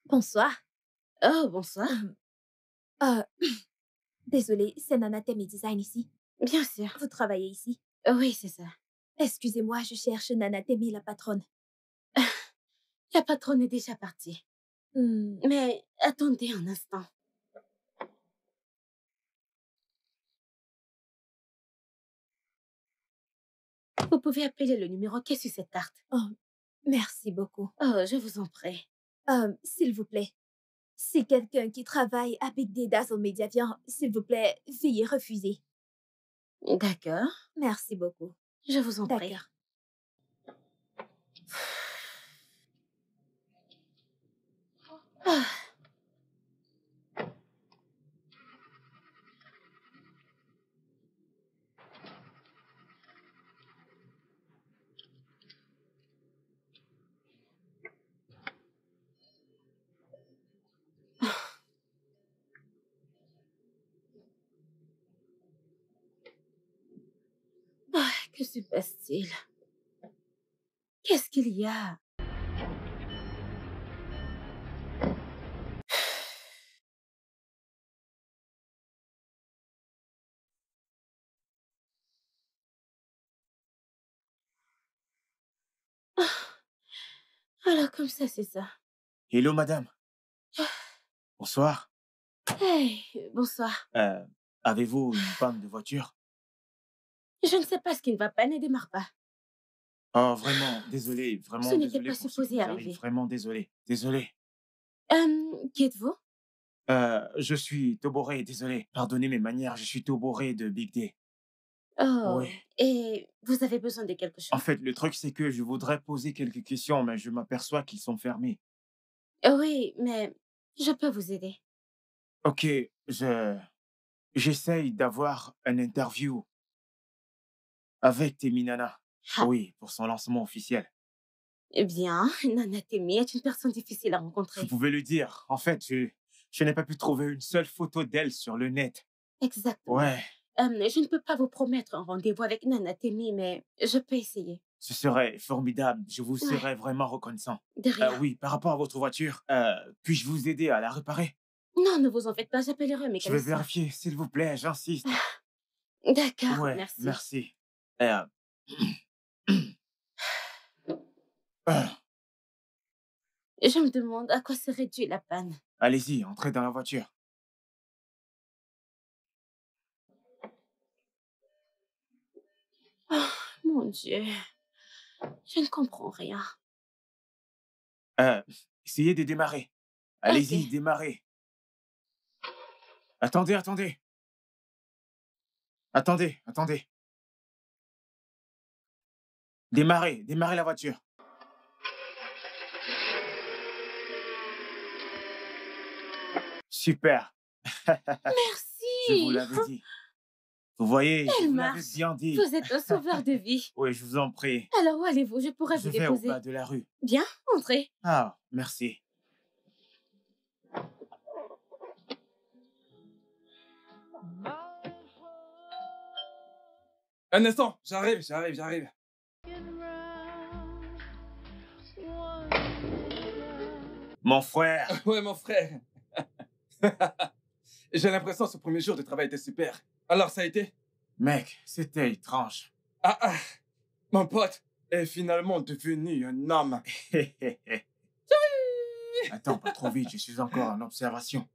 Bonsoir. Oh, bonsoir. Euh, désolée, c'est Nana Temi Design ici. Bien sûr. Vous travaillez ici? Oui, c'est ça. Excusez-moi, je cherche Nana Temi, la patronne. La patronne est déjà partie. Hmm, Mais attendez un instant. Vous pouvez appeler le numéro qui est sur cette carte. Oh, merci beaucoup. Oh, je vous en prie. S'il vous plaît, si quelqu'un qui travaille à Big Day Dazzle Media vient, s'il vous plaît, veuillez refuser. D'accord. Merci beaucoup. Je vous en prie. D'accord. Ah, que se passe-t-il? Qu'est-ce qu'il y a? Alors, comme ça, c'est ça. Hello, madame. Bonsoir. Hey, bonsoir. Avez-vous une panne de voiture? Je ne sais pas ce qui ne va pas, ne démarre pas. Oh, vraiment, désolé, vraiment Ce n'était désolé pas pour ce qui supposé vous arrive. arriver. Vraiment désolé, désolé. Qui êtes-vous? Je suis Toboré, désolé. Pardonnez mes manières, je suis Toboré de Big Day. Oh, Oui. et vous avez besoin de quelque En chose? fait, le truc, c'est que je voudrais poser quelques questions, mais je m'aperçois qu'ils sont fermés. Oui, mais je peux vous aider. Ok, j'essaye d'avoir une interview avec Teminana. Ah, Oui, pour son lancement officiel. Eh bien, Nana Temi est une personne difficile à rencontrer. Vous pouvez le dire. En fait, je n'ai pas pu trouver une seule photo d'elle sur le net. Exactement. Ouais, Je ne peux pas vous promettre un rendez-vous avec Nana Temi, mais je peux essayer. ce serait formidable. Je vous Ouais. serais vraiment reconnaissant. De rien. Oui, par rapport à votre voiture, puis-je vous aider à la réparer? Non, ne vous en faites pas, j'appellerai un Je vais mécanicien. vérifier, s'il vous plaît, j'insiste. D'accord, Ouais, merci. merci. Euh, euh, Je me demande à quoi serait due la panne. Allez-y, entrez dans la voiture. Oh, mon Dieu, je ne comprends rien. Essayez de démarrer. Allez-y, Ok. démarrez. Attendez, attendez. Attendez, attendez. Démarrez, démarrez la voiture. Super. Je vous Merci. l'avais dit. Vous voyez, je Elle vous l'avais marche. bien dit. Vous êtes un sauveur de vie. Oui, je vous en prie. Alors où allez-vous? Je pourrais Je vous vais au déposer. bas de la rue. Bien, entrez. Ah, merci. Un instant, j'arrive. Mon frère. Ouais, mon frère. J'ai l'impression que ce premier jour de travail était super. Alors, ça a été? Mec, c'était étrange. Ah, mon pote est finalement devenu un homme. Attends, pas trop vite, je suis encore en observation.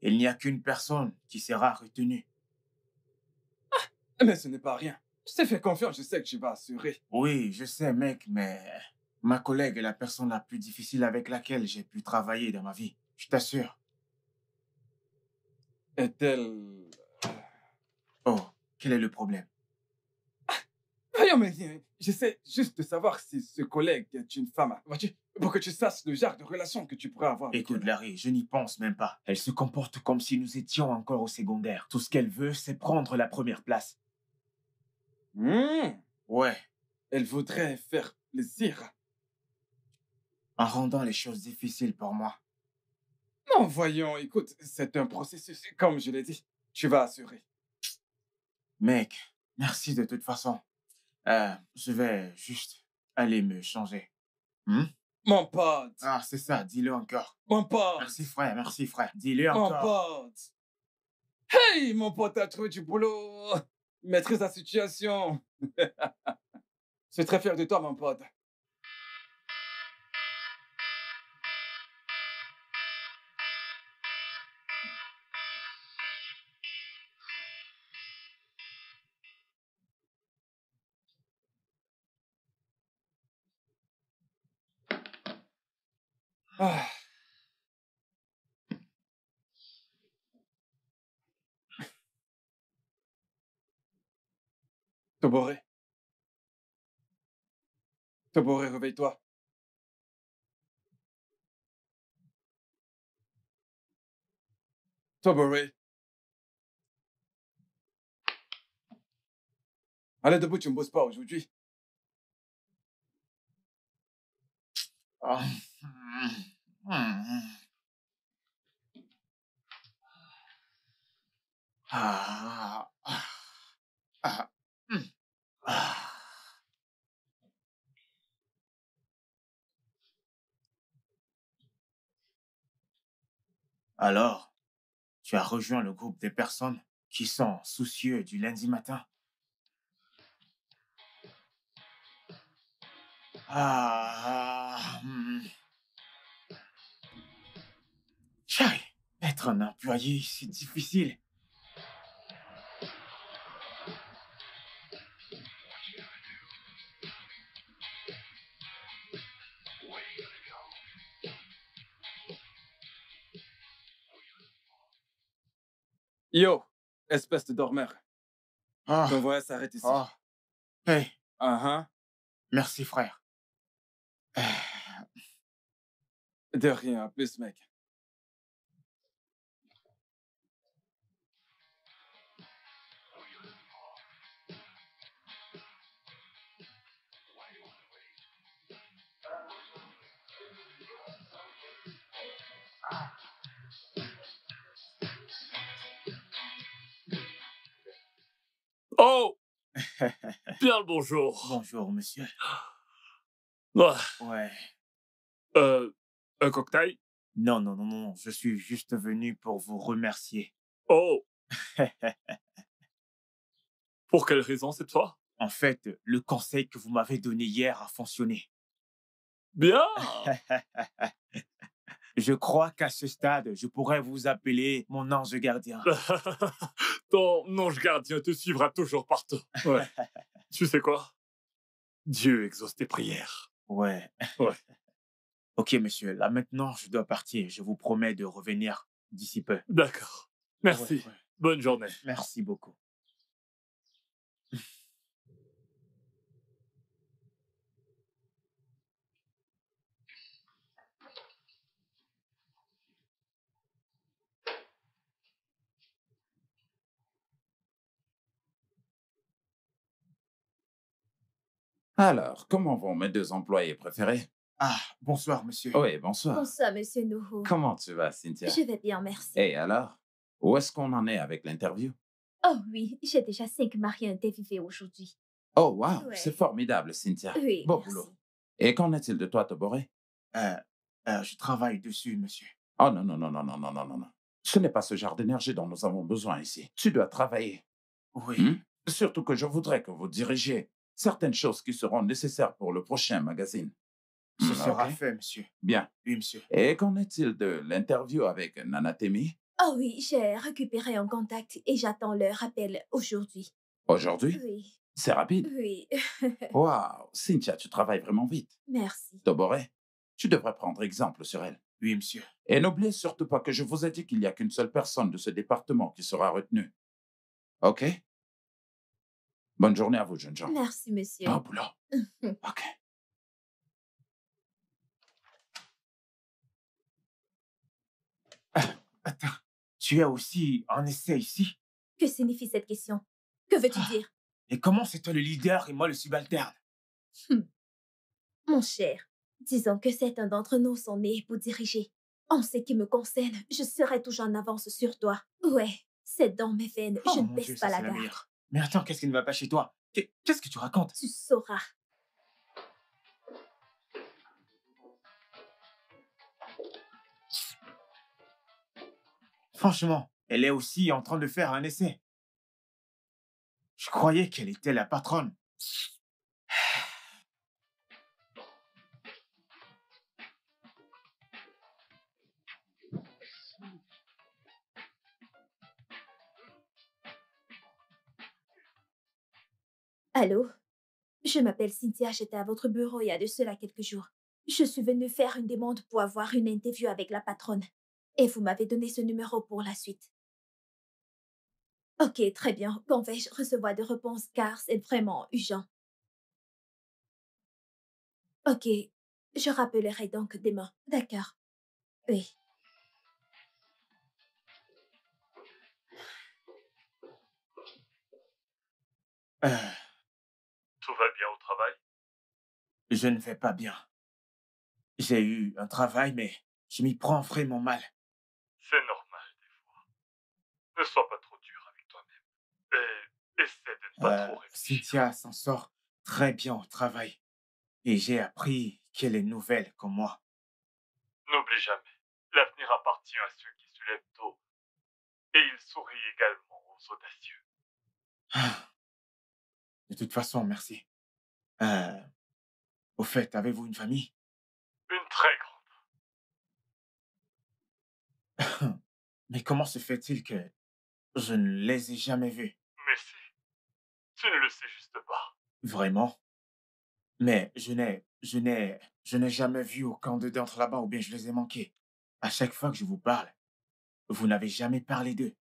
Il n'y a qu'une personne qui sera retenue. Mais ce n'est pas rien. Je t'ai fait confiance, je sais que tu vas assurer. Oui, je sais, mec, mais ma collègue est la personne la plus difficile avec laquelle j'ai pu travailler dans ma vie. Je t'assure. Est-elle... Oh, quel est le problème? Voyons, mais j'essaie juste de savoir si ce collègue est une femme. Vois-tu, pour que tu saches le genre de relation que tu pourrais avoir avec Écoute, elle. Larry, je n'y pense même pas. Elle se comporte comme si nous étions encore au secondaire. Tout ce qu'elle veut, c'est prendre la première place. Ouais, Elle voudrait faire plaisir. en rendant les choses difficiles pour moi. Non, voyons, écoute, c'est un processus. Comme je l'ai dit, tu vas assurer. Mec, merci de toute façon. Je vais juste aller me changer. Mon pote, Ah, c'est ça, dis-le encore. mon pote, Merci frère, dis-le mon encore. pote. Hey, mon pote a trouvé du boulot. Maîtrise la situation. Je suis très fier de toi, mon pote. Ah. Toboré. Toboré, réveille-toi. Toboré. Allez debout, tu ne bosses pas aujourd'hui. Oh. Ah. Ah. Ah. Alors, tu as rejoint le groupe des personnes qui sont soucieux du lundi matin. Ah. Chai, être un employé, c'est difficile. Yo, espèce de dormeur. Ah. Ton voyage s'arrête ici. Oh. Hey, merci frère. De rien, à plus, mec. Oh, bien le bonjour. Bonjour, monsieur. Ah, Ouais. un cocktail? Non, non, non, non, je suis juste venu pour vous remercier. Oh, pour quelle raison cette fois? En fait, le conseil que vous m'avez donné hier a fonctionné. Bien. Je crois qu'à ce stade, je pourrais vous appeler mon ange gardien. Ton ange gardien te suivra toujours partout. Ouais. Tu sais quoi? Dieu exauce tes prières. Ouais. Ouais. Ok, monsieur, là maintenant, je dois partir. Je vous promets de revenir d'ici peu. D'accord. Merci. Ouais. Bonne journée. Merci beaucoup. Alors, comment vont mes deux employés préférés? Ah, bonsoir, monsieur. Oui, bonsoir. Bonsoir, monsieur Nuhu. Comment tu vas, Cynthia? Je vais bien, merci. Et alors? Où est-ce qu'on en est avec l'interview? Oh oui, j'ai déjà 5 maris interviewés aujourd'hui. Oh, wow, Ouais. c'est formidable, Cynthia. Oui, Bon merci. boulot. Et qu'en est-il de toi, Toboré? Je travaille dessus, monsieur. Oh non, non, non, non, non, non, non, non, non. Ce n'est pas ce genre d'énergie dont nous avons besoin ici. Tu dois travailler. Oui. Surtout que je voudrais que vous dirigiez certaines choses qui seront nécessaires pour le prochain magazine. Ce sera ok. fait, monsieur. Bien. Oui, monsieur. Et qu'en est-il de l'interview avec Nanatemi? Oh oui, j'ai récupéré un contact et j'attends leur appel aujourd'hui. Aujourd'hui? Oui, C'est rapide. oui. Waouh, Cynthia, tu travailles vraiment vite. Merci. Toboré, tu devrais prendre exemple sur elle. Oui, monsieur. Et n'oubliez surtout pas que je vous ai dit qu'il n'y a qu'une seule personne de ce département qui sera retenue. OK? Bonne journée à vous, jeunes gens. Merci, monsieur. Bon boulot. OK. Attends, tu as aussi un essai ici? Que signifie cette question? Que veux-tu dire? Et comment c'est toi le leader et moi le subalterne? Mon cher, disons que certains d'entre nous sont nés pour diriger. En ce qui me concerne, je serai toujours en avance sur toi. Ouais, c'est dans mes veines, je ne mon baisse Dieu, pas ça, la c'est la garde. meilleure. Mais attends, qu'est-ce qui ne va pas chez toi? Qu'est-ce que tu racontes? Tu sauras. Franchement, elle est aussi en train de faire un essai. Je croyais qu'elle était la patronne. Allô? Je m'appelle Cynthia, j'étais à votre bureau il y a de cela quelques jours. Je suis venue faire une demande pour avoir une interview avec la patronne. Et vous m'avez donné ce numéro pour la suite. Ok, très bien. Quand vais-je recevoir de réponses car c'est vraiment urgent? Ok, je rappellerai donc demain. D'accord. Oui. Euh, Tout va bien au travail? je ne vais pas bien. J'ai eu un travail, mais je m'y prends vraiment mal. C'est normal des fois. Ne sois pas trop dur avec toi-même. Et essaie de ne pas trop réfléchir. Cynthia s'en sort très bien au travail. Et j'ai appris qu'elle est nouvelle comme moi. N'oublie jamais, l'avenir appartient à ceux qui se lèvent tôt. Et il sourit également aux audacieux. De toute façon, merci. Au fait, avez-vous une famille? Une très grande. Mais comment se fait-il que je ne les ai jamais vus? Mais si, tu ne le sais juste pas. Vraiment? Mais je n'ai jamais vu aucun d'eux d'entre là-bas ou bien je les ai manqués. À chaque fois que je vous parle, vous n'avez jamais parlé d'eux.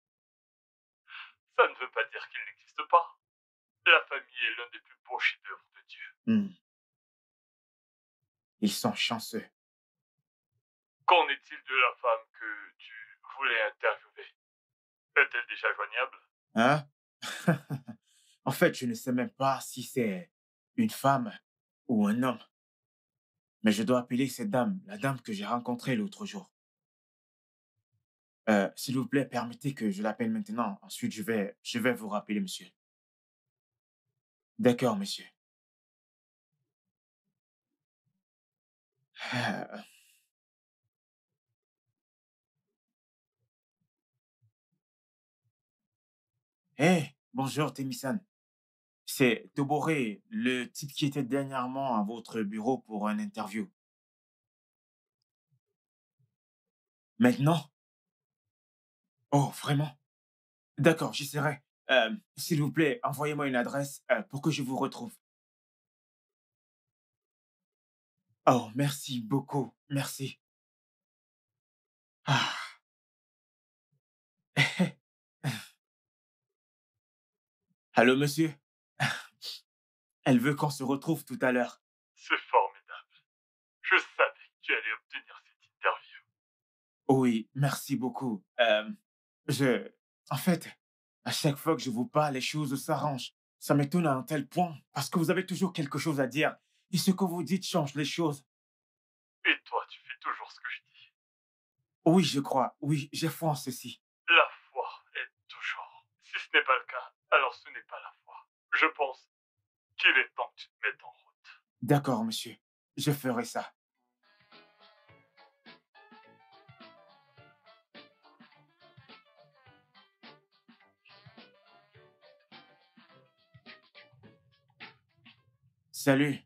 Ça ne veut pas dire qu'il n'existe pas. La famille est l'un des plus beaux chefs-d'œuvre de Dieu. Ils sont chanceux. Qu'en est-il de la femme que tu voulais interviewer? Est-elle déjà joignable? Hein? En fait, je ne sais même pas si c'est une femme ou un homme. Mais je dois appeler cette dame, la dame que j'ai rencontrée l'autre jour. S'il vous plaît, permettez que je l'appelle maintenant. Ensuite, je vais vous rappeler, monsieur. D'accord, monsieur. Euh, Hé, bonjour, Temisan. C'est Toboré, le type qui était dernièrement à votre bureau pour une interview. Maintenant? Oh, vraiment? D'accord, j'y serai. S'il vous plaît, envoyez-moi une adresse pour que je vous retrouve. Oh, merci beaucoup. Merci. Ah. Allô, monsieur? Elle veut qu'on se retrouve tout à l'heure. C'est formidable. Je savais que tu allais obtenir cette interview. Oui, merci beaucoup. Je... En fait, à chaque fois que je vous parle, les choses s'arrangent. Ça m'étonne à un tel point, parce que vous avez toujours quelque chose à dire. Et ce que vous dites change les choses. Et toi, tu fais toujours ce que je dis. Oui, je crois. Oui, j'ai foi en ceci. La foi aide toujours. Si ce n'est pas le cas, alors ce n'est pas la foi. Je pense qu'il est temps que tu te mettes en route. D'accord, monsieur. Je ferai ça. Salut.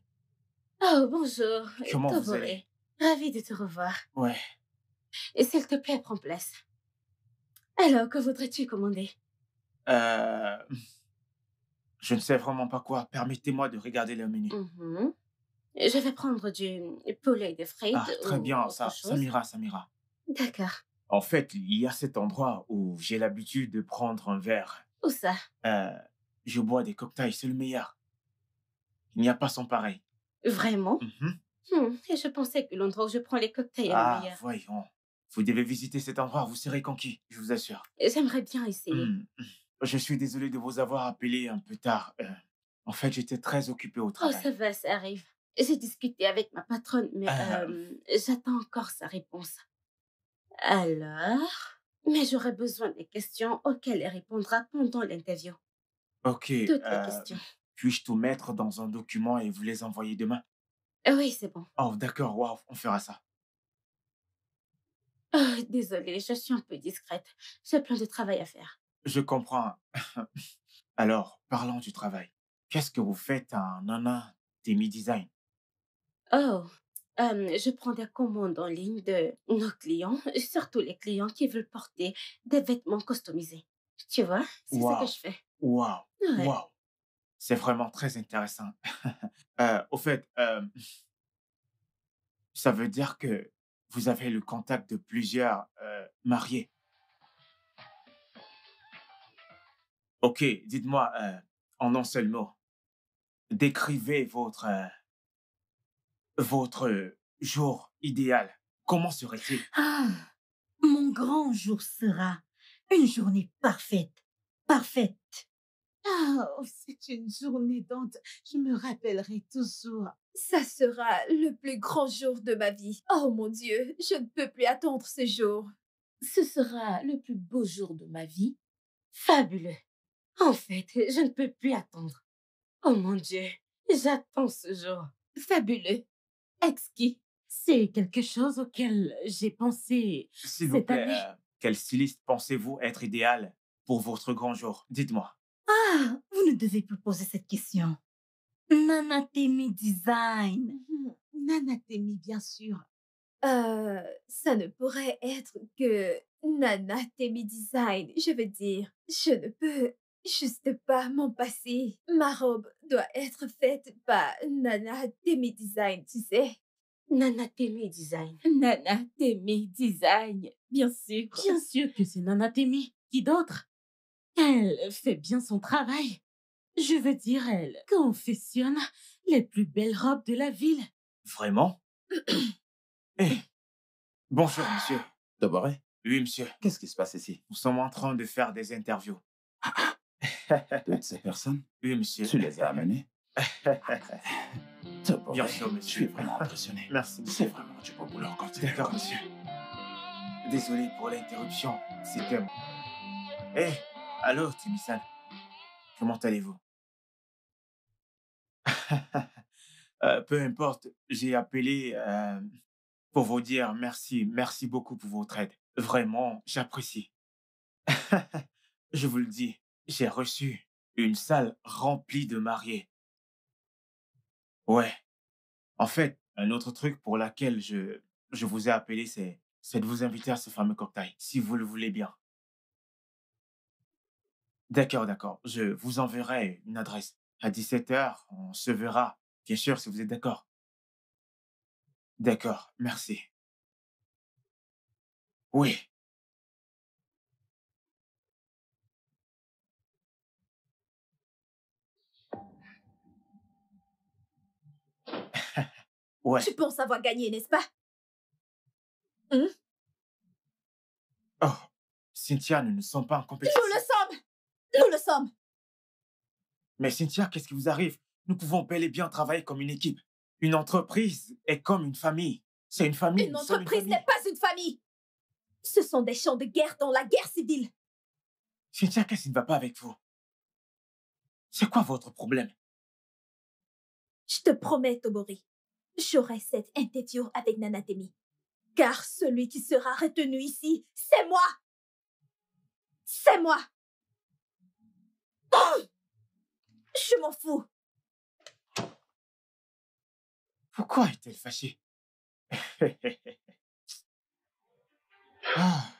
Oh, bonjour, Comment vous Toboré. allez? Ravie de te revoir. Ouais. Et s'il te plaît, prends place. Alors, que voudrais-tu commander? Euh... Je ne sais vraiment pas quoi. Permettez-moi de regarder le menu. Mhm. Je vais prendre du poulet de frites Ah, très ou bien. autre Ça chose. m'ira, ça m'ira. D'accord. En fait, il y a cet endroit où j'ai l'habitude de prendre un verre. Où ça? Je bois des cocktails, c'est le meilleur. Il n'y a pas son pareil. Vraiment? Mhm. Et je pensais que l'endroit où je prends les cocktails est le Ah, meilleur. voyons. Vous devez visiter cet endroit, vous serez conquis, je vous assure. J'aimerais bien essayer. Je suis désolé de vous avoir appelé un peu tard. En fait, j'étais très occupé au Oh, travail. ça va, ça arrive. J'ai discuté avec ma patronne, mais j'attends encore sa réponse. Alors, mais j'aurai besoin des questions auxquelles elle répondra pendant l'interview. Ok. Toutes les questions. Puis-je tout mettre dans un document et vous les envoyer demain? Oui, c'est bon. Oh, d'accord, waouh, on fera ça. Oh, désolée, je suis un peu discrète. J'ai plein de travail à faire. Je comprends. Alors, parlons du travail. Qu'est-ce que vous faites à Nana Temi Design? Oh, je prends des commandes en ligne de nos clients, surtout les clients qui veulent porter des vêtements customisés. Tu vois, c'est ça que Waouh, je fais. waouh, Ouais. waouh. C'est vraiment très intéressant. Au fait, ça veut dire que vous avez le contact de plusieurs mariés. Ok, dites-moi en un seul mot. Décrivez votre jour idéal. Comment serait-il? Ah, mon grand jour sera une journée parfaite. Parfaite. Oh, c'est une journée dont je me rappellerai toujours. Ça sera le plus grand jour de ma vie. Oh mon Dieu, je ne peux plus attendre ce jour. Ce sera le plus beau jour de ma vie. Fabuleux. En fait, je ne peux plus attendre. Oh mon Dieu, j'attends ce jour. Fabuleux. Exquis. C'est quelque chose auquel j'ai pensé S'il vous cette plaît, année. quel styliste pensez-vous être idéal pour votre grand jour? Dites-moi. Ah, vous ne devez plus poser cette question. Nana Temi Design. Nana Temi, bien sûr. Ça ne pourrait être que Nana Temi Design. Je veux dire, je ne peux juste pas m'en passer. Ma robe doit être faite par Nana Temi Design, tu sais. Nana Temi Design. Nana Temi Design, bien sûr. Bien sûr que c'est Nana Temi. Qui d'autre? Elle fait bien son travail. Je veux dire, elle confectionne les plus belles robes de la ville. Vraiment? Eh, bonjour, monsieur. Toboré, Oui, monsieur. qu'est-ce qui se passe ici? Nous sommes en train de faire des interviews. Toutes ces personnes, Oui, monsieur. tu les as amenées? Toboré, Bien sûr, je monsieur. suis vraiment impressionné. Merci. C'est vraiment du beau boulot quand tu D'accord, monsieur. Désolé pour l'interruption. C'était... Eh, allô, Timisan. Comment allez-vous? Peu importe, j'ai appelé pour vous dire merci. Merci beaucoup pour votre aide. Vraiment, j'apprécie. Je vous le dis, j'ai reçu une salle remplie de mariés. Ouais. En fait, un autre truc pour laquelle je vous ai appelé, c'est de vous inviter à ce fameux cocktail, si vous le voulez bien. D'accord, d'accord. Je vous enverrai une adresse. À 17 h, on se verra. Bien sûr, si vous êtes d'accord. D'accord, merci. Oui, ouais. Tu penses avoir gagné, n'est-ce pas? Hein? Oh, Cynthia, nous ne sommes pas en Nous compétition. le sommes! Nous le sommes! Mais Cynthia, qu'est-ce qui vous arrive? Nous pouvons bel et bien travailler comme une équipe. Une entreprise est comme une famille. C'est une famille. Une Nous sommes entreprise famille. n'est pas une famille! Ce sont des champs de guerre dans la guerre civile. Cynthia, qu'est-ce qui ne va pas avec vous? C'est quoi votre problème? Je te promets, Tobori, j'aurai cette interview avec Nanatemi. Car celui qui sera retenu ici, c'est moi! C'est moi! Oh! Je m'en fous. Pourquoi est-elle fâchée? Ah,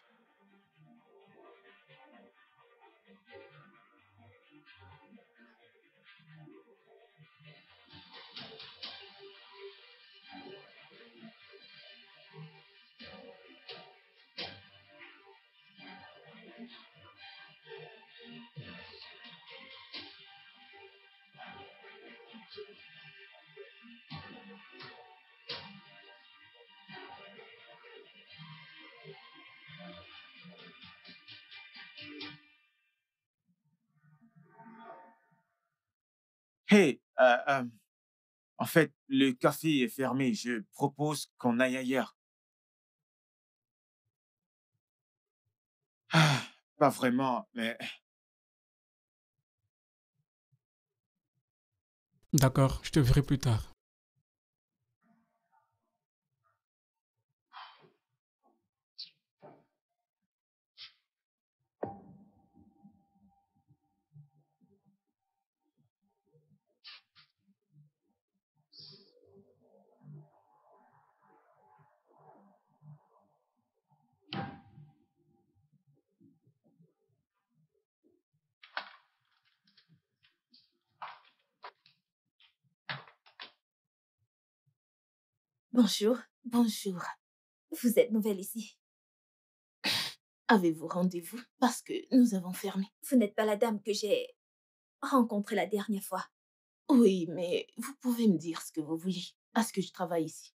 hey, en fait, le café est fermé. Je propose qu'on aille ailleurs. Ah, pas vraiment, mais D'accord, je te verrai plus tard. Bonjour. Bonjour. Vous êtes nouvelle ici. Avez-vous rendez-vous? Parce que nous avons fermé. Vous n'êtes pas la dame que j'ai rencontrée la dernière fois. Oui, mais vous pouvez me dire ce que vous voulez. Parce que je travaille ici.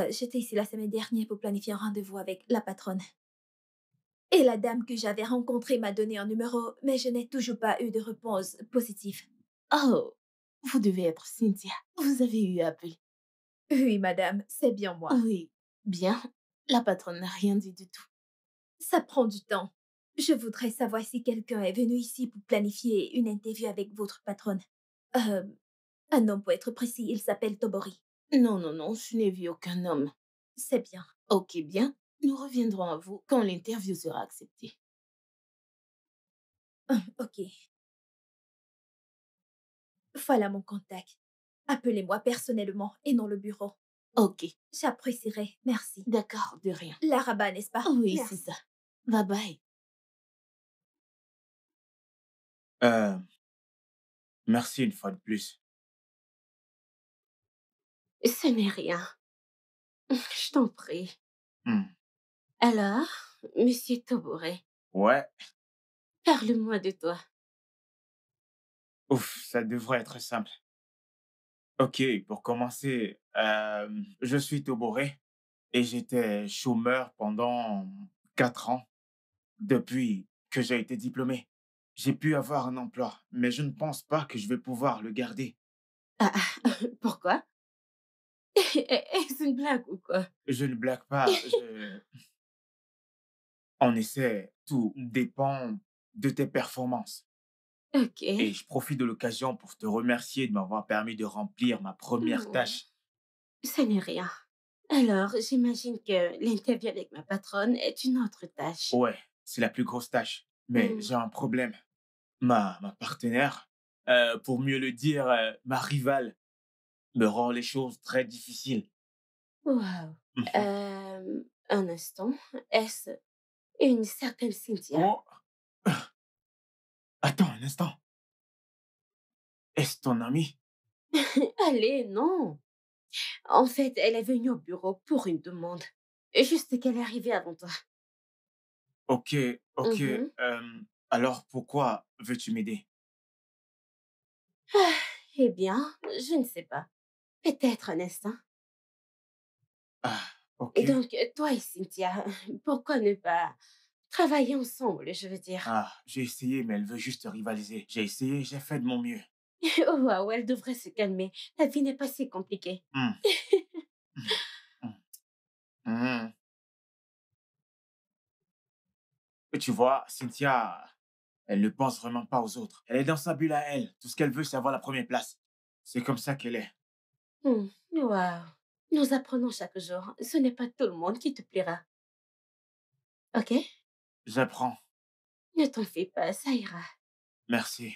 J'étais ici la semaine dernière pour planifier un rendez-vous avec la patronne. Et la dame que j'avais rencontrée m'a donné un numéro, mais je n'ai toujours pas eu de réponse positive. Oh, vous devez être Cynthia. Vous avez eu à appeler. Oui, madame, c'est bien moi. Oui, bien. La patronne n'a rien dit du tout. Ça prend du temps. Je voudrais savoir si quelqu'un est venu ici pour planifier une interview avec votre patronne. Un homme pour être précis, il s'appelle Tobori. Non, non, non, je n'ai vu aucun homme. C'est bien. Ok, bien. Nous reviendrons à vous quand l'interview sera acceptée. Ok. Voilà mon contact. Appelez-moi personnellement et non le bureau. Ok, J'apprécierais. Merci. d'accord, de rien. Laraba, n'est-ce pas? Oui, Merci. c'est ça. Bye bye. euh, merci une fois de plus. Ce n'est rien. Je t'en prie. Hmm. Alors, Monsieur Tobore, Ouais, parle-moi de toi. ouf, ça devrait être simple. Ok, pour commencer, je suis Toboré et j'étais chômeur pendant 4 ans depuis que j'ai été diplômé. J'ai pu avoir un emploi, mais je ne pense pas que je vais pouvoir le garder. Ah, pourquoi? Est-ce une blague ou quoi? Je ne blague pas. On essaie, tout dépend de tes performances. Ok. Et je profite de l'occasion pour te remercier de m'avoir permis de remplir ma première Hmm, tâche. ça n'est rien. Alors, j'imagine que l'interview avec ma patronne est une autre tâche. Ouais, c'est la plus grosse tâche. Mais Hmm. j'ai un problème. Ma partenaire, pour mieux le dire, ma rivale, me rend les choses très difficiles. Wow. Mhm. Un instant. Est-ce une certaine Cynthia? Oh, attends un instant. Est-ce ton ami? Allez, non. En fait, elle est venue au bureau pour une demande. Et juste qu'elle est arrivée avant toi. Ok, ok. Mhm. Alors pourquoi veux-tu m'aider? Ah, eh bien, je ne sais pas. Peut-être un instant. Ah, ok. Et donc, toi et Cynthia, pourquoi ne pas travailler ensemble, je veux dire? Ah, j'ai essayé, mais elle veut juste rivaliser. J'ai essayé, j'ai fait de mon mieux. Oh, waouh, elle devrait se calmer. La vie n'est pas si compliquée. Hmm, hmm, hmm. Et tu vois, Cynthia, elle ne pense vraiment pas aux autres. Elle est dans sa bulle à elle. Tout ce qu'elle veut, c'est avoir la première place. C'est comme ça qu'elle est. Waouh. Nous apprenons chaque jour. Ce n'est pas tout le monde qui te plaira. Ok? J'apprends. Ne t'en fais pas, ça ira. Merci.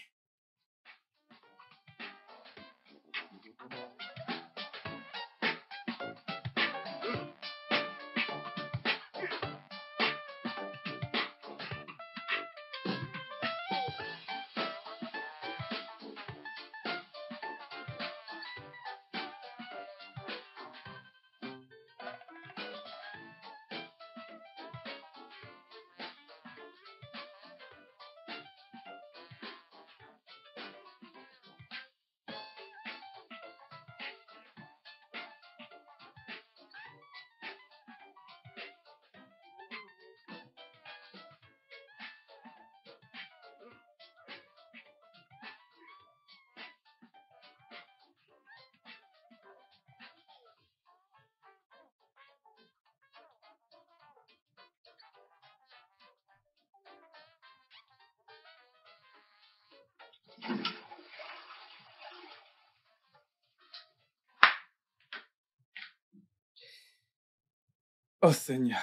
Oh Seigneur.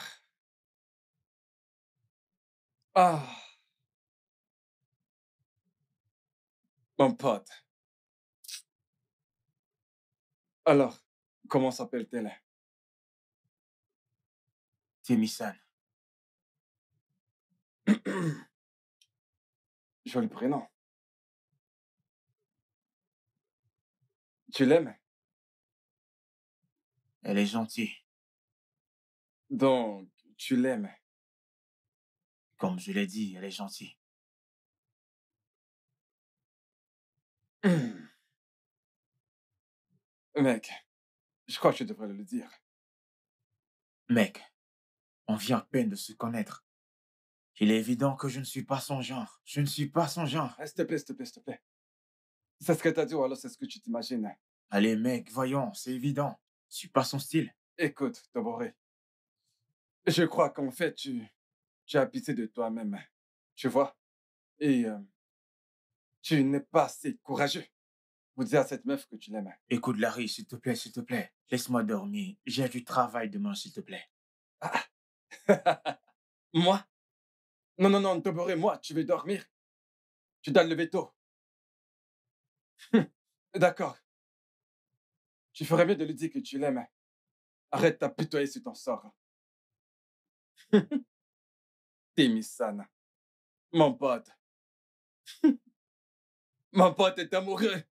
Ah, mon pote. Alors, comment s'appelle-t-elle? Témissan. Joli prénom. Tu l'aimes? Elle est gentille. Donc, tu l'aimes. Comme je l'ai dit, elle est gentille. Mec, je crois que je devrais le dire. Mec, on vient à peine de se connaître. Il est évident que je ne suis pas son genre. Je ne suis pas son genre. Ah, s'il te plaît, s'il te plaît, s'il te plaît. C'est ce que t'as dit ou alors c'est ce que tu t'imagines? Allez, mec, voyons, c'est évident. Je suis pas son style. Écoute, Toboré, je crois qu'en fait, tu as pitié de toi-même. Tu vois? Et tu n'es pas assez courageux pour dire à cette meuf que tu l'aimes. Écoute, Larry, s'il te plaît, s'il te plaît. Laisse-moi dormir. J'ai du travail demain, s'il te plaît. Ah. Moi? Non, non, non, Toboré, moi, tu veux dormir? Tu dois te lever tôt. D'accord. Tu ferais mieux de lui dire que tu l'aimes. Arrête d'apitoyer sur ton sort. Témissan, mon pote. Mon pote est amoureux.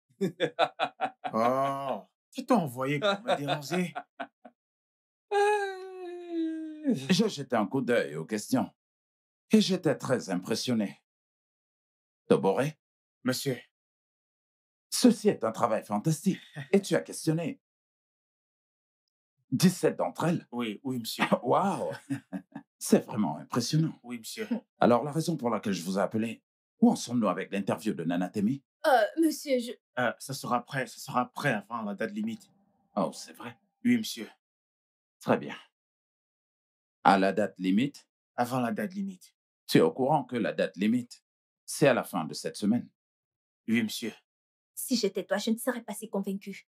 Oh, tu t'es envoyé pour me déranger? J'ai jeté un coup d'œil aux questions et j'étais très impressionné. Toboré, Monsieur, ceci est un travail fantastique et tu as questionné 17 d'entre elles. oui, oui, monsieur. Waouh, c'est vraiment impressionnant. Oui, monsieur. Alors, la raison pour laquelle je vous ai appelé, où en sommes-nous avec l'interview de Nanatemi? Monsieur, Ça sera prêt avant la date limite. Oh, c'est vrai. Oui, monsieur. Très bien. À la date limite, Avant la date limite. tu es au courant que la date limite, c'est à la fin de cette semaine. Oui, monsieur. Si j'étais toi, je ne serais pas si convaincue.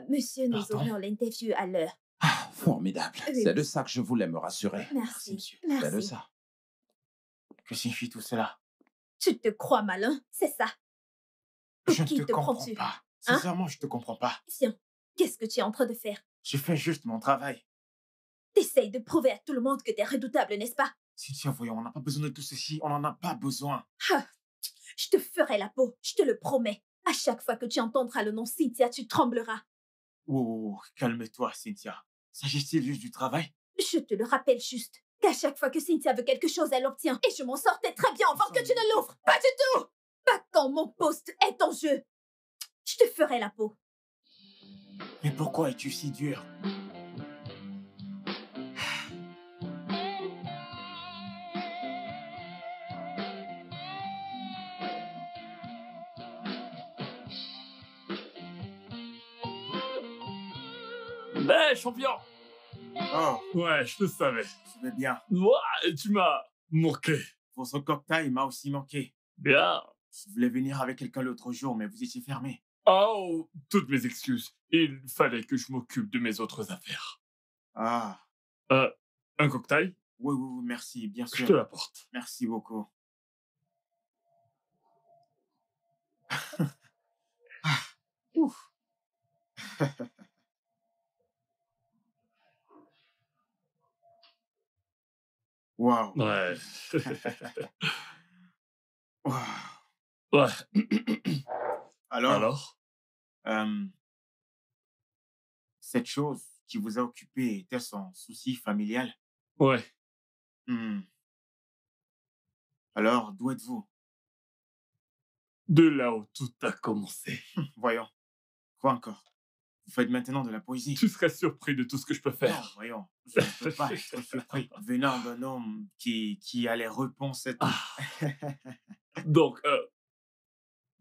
Monsieur, nous Pardon? aurions l'interview à l'heure. Ah, formidable. Oui, C'est de oui. ça que je voulais me rassurer. Merci, Merci. monsieur. C'est de Merci. ça. Que signifie tout cela? Tu te crois malin, c'est ça. Pour Je ne qui te te comprends prends-tu? pas. Hein? Sincèrement, je te comprends pas. Viens, qu'est-ce que tu es en train de faire? Je fais juste mon travail. T'essayes de prouver à tout le monde que t'es redoutable, n'est-ce pas? Cynthia, voyons, on n'a pas besoin de tout ceci. On n'en a pas besoin. Ah, je te ferai la peau, je te le promets. À chaque fois que tu entendras le nom Cynthia, tu trembleras. Oh, calme-toi, Cynthia. S'agit-il juste du travail? Je te le rappelle juste qu'à chaque fois que Cynthia veut quelque chose, elle l'obtient. Et je m'en sortais très bien avant que tu ne l'ouvres. Pas du tout! Pas quand mon poste est en jeu. Je te ferai la peau. Mais pourquoi es-tu si dur? Ben, champion! Oh, Ouais, je le savais. je vais bien. Ouais, tu m'as manqué. Votre cocktail m'a aussi manqué. Bien. Je voulais venir avec quelqu'un l'autre jour, mais vous étiez fermé. Oh, toutes mes excuses. Il fallait que je m'occupe de mes autres affaires. Ah, Un cocktail? oui, oui, oui, merci, bien Je te sûr. l'apporte. Merci beaucoup. Ouf. Waouh. Ouais. Waouh. Ouais. Alors, Alors? cette chose qui vous a occupé était-ce un souci familial? Ouais. Hmm. Alors, d'où êtes-vous? De là où tout a commencé. Voyons. Quoi encore? Vous faites maintenant de la poésie? Tu serais surpris de tout ce que je peux Non, faire. voyons. Je ne peux pas être surpris venant d'un homme qui a les réponses et tout. Ah. Donc,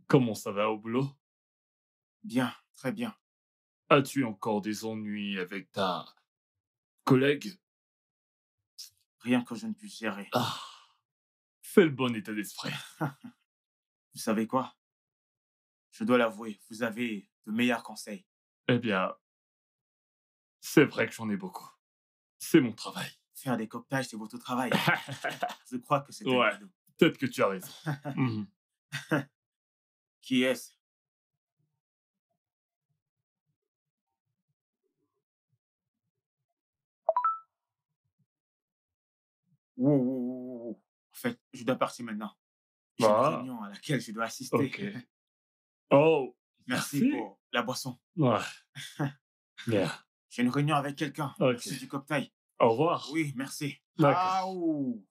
comment ça va au boulot? Bien, très bien. As-tu encore des ennuis avec ta collègue? Rien que je ne puisse gérer. Ah. C'est le bon état d'esprit. Vous savez quoi? Je dois l'avouer, vous avez de meilleurs conseils. Eh bien, c'est vrai que j'en ai beaucoup. C'est mon travail. Faire des cocktails, c'est votre travail. Je crois que c'est un Ouais. cadeau. Peut-être que tu as raison. Mhm. Qui est-ce? Wow, wow, wow, wow. En fait, je dois partir maintenant. J'ai une Ah. réunion à laquelle je dois assister. Ok. Oh, Merci pour la boisson. Ouais. Bien. J'ai une réunion avec quelqu'un. Ok. Merci du cocktail. Au revoir. Oui, merci. D'accord. Aouh.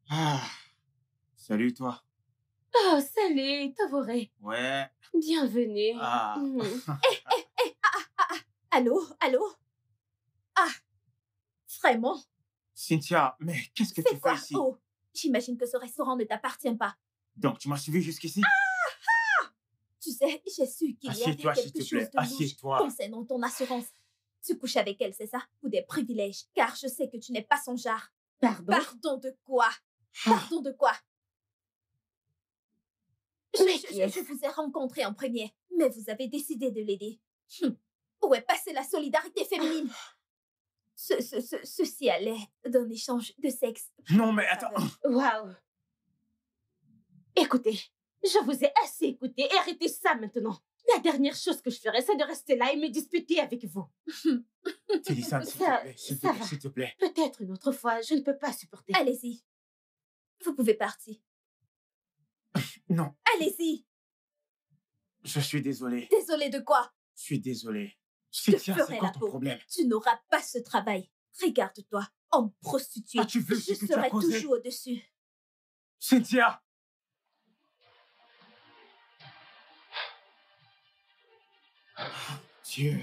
Ah. Salut, toi. Oh, salut, Tavore. Ouais. Bienvenue. Ah. Allô? Allô? Ah! Vraiment? Cynthia, mais qu'est-ce que C'est tu fais quoi? ici? Oh, j'imagine que ce restaurant ne t'appartient pas. Donc, tu m'as suivi jusqu'ici? Tu sais, j'ai su qu'il y avait Assieds-toi, s'il quelque te plaît. chose de louche Assieds-toi. concernant ton assurance. Tu couches avec elle, c'est ça? Ou des privilèges? Car je sais que tu n'es pas son genre. Pardon? Pardon de quoi? Pardon de quoi? Je vous ai rencontré en premier, mais vous avez décidé de l'aider. Où est passée la solidarité féminine? Ceci allait d'un échange de sexe. Non, mais attends. Waouh. Écoutez, je vous ai assez écouté et arrêtez ça maintenant. La dernière chose que je ferais, c'est de rester là et me disputer avec vous. Télissa, s'il te plaît. Peut-être une autre fois, je ne peux pas supporter. Allez-y. Vous pouvez partir. Non. Allez-y. Je suis désolé. Désolé de quoi? Je suis désolé. Je te Cynthia, ferai c'est quoi la ton peau. problème? Tu n'auras pas ce travail. Regarde-toi, homme prostitué. Ah, tu veux ce Je que tu as serai causé? toujours au-dessus. Cynthia! Dieu.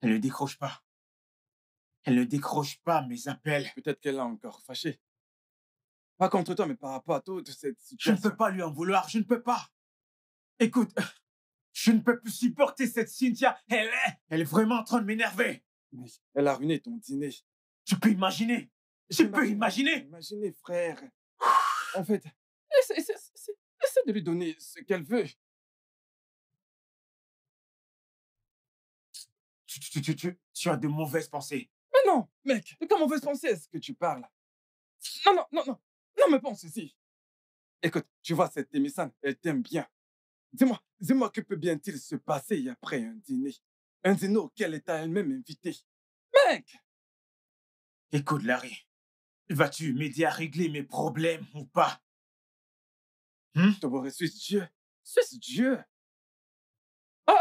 Elle ne décroche pas. Elle ne décroche pas mes appels. Peut-être qu'elle est encore fâchée. Pas contre toi, mais par rapport à toute cette Je situation. ne peux pas lui en vouloir, je ne peux pas. Écoute, je ne peux plus supporter cette Cynthia. Elle est vraiment en train de m'énerver. Mais elle a ruiné ton dîner. Tu peux imaginer. Je peux imaginer. Imaginez, frère. En fait, essaie de lui donner ce qu'elle veut. Tu as de mauvaises pensées. Mais non, mec, de quelle mauvaise pensée est-ce que tu parles? Non, mais pense ici. Écoute, tu vois, cette Témisane, elle t'aime bien. Dis-moi, que peut bien-il se passer après un dîner? Un dîner auquel elle t'a elle-même invité. Mec! Écoute, Larry, vas-tu m'aider à régler mes problèmes ou pas? Toboré, suis Dieu. Suis Dieu. Ah!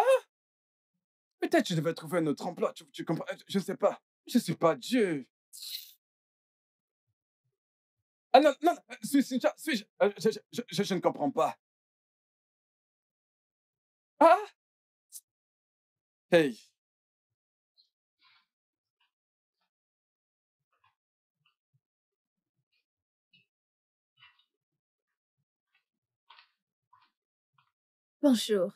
Peut-être je devais trouver un autre emploi, tu comprends? Je ne sais pas. Je ne suis pas Dieu. Ah non, suis-je? Je ne comprends pas. Ah! Hey. Bonjour.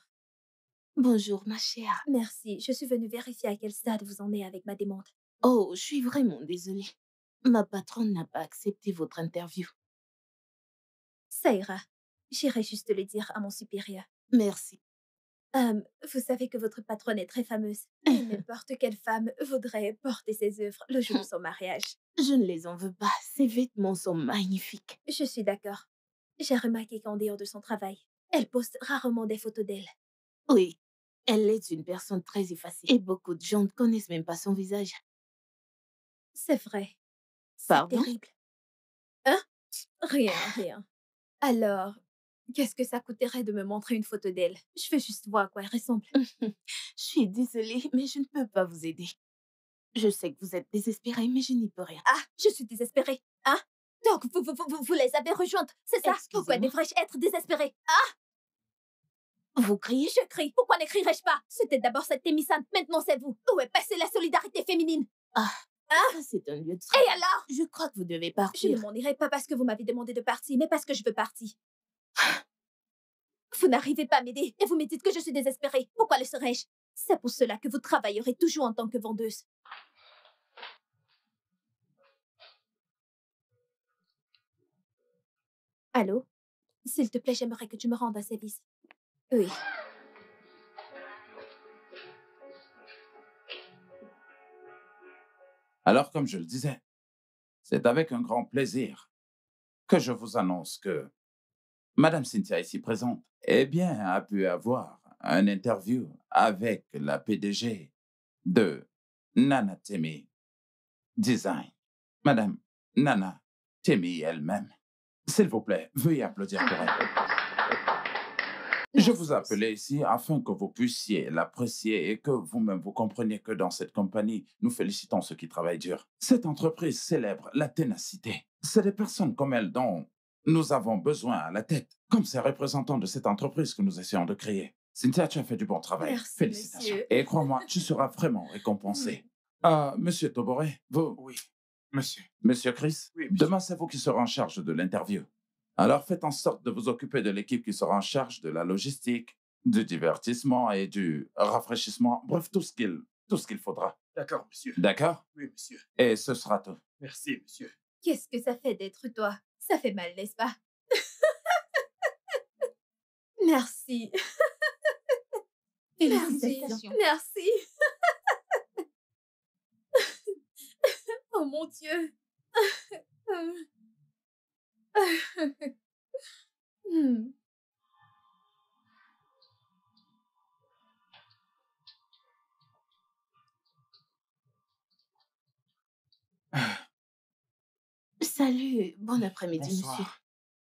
Bonjour, ma chère. Merci. Je suis venue vérifier à quel stade vous en êtes avec ma demande. Oh, je suis vraiment désolée. Ma patronne n'a pas accepté votre interview. Ça ira. J'irai juste le dire à mon supérieur. Merci. Vous savez que votre patronne est très fameuse. Et n'importe quelle femme voudrait porter ses œuvres le jour de son mariage. Je ne les en veux pas. Ses vêtements sont magnifiques. Je suis d'accord. J'ai remarqué qu'en dehors de son travail, elle poste rarement des photos d'elle. Oui, elle est une personne très effacée. Et beaucoup de gens ne connaissent même pas son visage. C'est vrai. C'est Pardon? terrible. Hein? Rien. Alors, qu'est-ce que ça coûterait de me montrer une photo d'elle? Je veux juste voir à quoi elle ressemble. Je suis désolée, mais je ne peux pas vous aider. Je sais que vous êtes désespérée, mais je n'y peux rien. Ah, je suis désespérée. Hein? Donc, vous les avez rejointes, c'est ça? Pourquoi Excusez-moi. devrais-je être désespérée? Ah! Vous criez? Je crie. Pourquoi ne crierais-je pas? C'était d'abord cette Témisane, maintenant c'est vous. Où est passée la solidarité féminine? Ça, c'est un lieu de Et travail. alors? Je crois que vous devez Je ne partir. m'en irai pas parce que vous m'avez demandé de partir, mais parce que je veux partir. Vous n'arrivez pas à m'aider et vous me dites que je suis désespérée. Pourquoi le serais-je? C'est pour cela que vous travaillerez toujours en tant que vendeuse. Allô? S'il te plaît, j'aimerais que tu me rendes un service. Oui. Alors, comme je le disais, c'est avec un grand plaisir que je vous annonce que Madame Cynthia, ici présente, a pu avoir un interview avec la PDG de Nana Temi Design, Madame Nana Temi elle-même. S'il vous plaît, veuillez applaudir pour elle. Je vous appelais ici afin que vous puissiez l'apprécier et que vous-même vous compreniez que dans cette compagnie, nous félicitons ceux qui travaillent dur. Cette entreprise célèbre la ténacité. C'est des personnes comme elle dont nous avons besoin à la tête, comme ces représentants de cette entreprise que nous essayons de créer. Cynthia, tu as fait du bon travail. Merci, Félicitations. monsieur. Et crois-moi, tu seras vraiment récompensé. Monsieur Toboré, vous... Oui. Monsieur. Monsieur Chris, Oui, monsieur. demain, c'est vous qui serez en charge de l'interview. Alors faites en sorte de vous occuper de l'équipe qui sera en charge de la logistique, du divertissement et du rafraîchissement. Bref, tout ce qu'il faudra. D'accord, monsieur. D'accord? Oui, monsieur. Et ce sera tout. Merci, monsieur. Qu'est-ce que ça fait d'être toi? Ça fait mal, n'est-ce pas? Merci. Félicitations. Merci. Oh mon Dieu. Hmm. Salut, bon après-midi, monsieur. Bonsoir.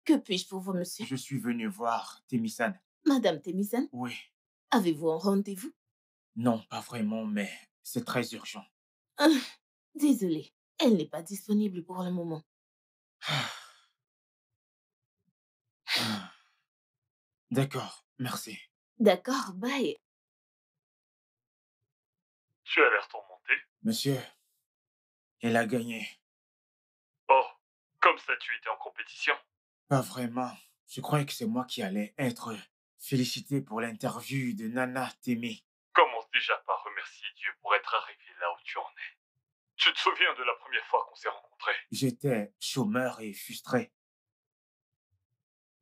Que puis-je pour vous, monsieur? Je suis venu voir Temisan. Madame Temisan, Oui. avez-vous un rendez-vous? Non, pas vraiment, mais c'est très urgent. Ah, désolée, elle n'est pas disponible pour le moment. D'accord, merci. D'accord, bye. Tu as l'air tourmenté. Monsieur, elle a gagné. Oh, comme ça tu étais en compétition. Pas vraiment. Je croyais que c'est moi qui allais être félicité pour l'interview de Nana Temi. Commence déjà par remercier Dieu pour être arrivé là où tu en es. Tu te souviens de la première fois qu'on s'est rencontrés? J'étais chômeur et frustré.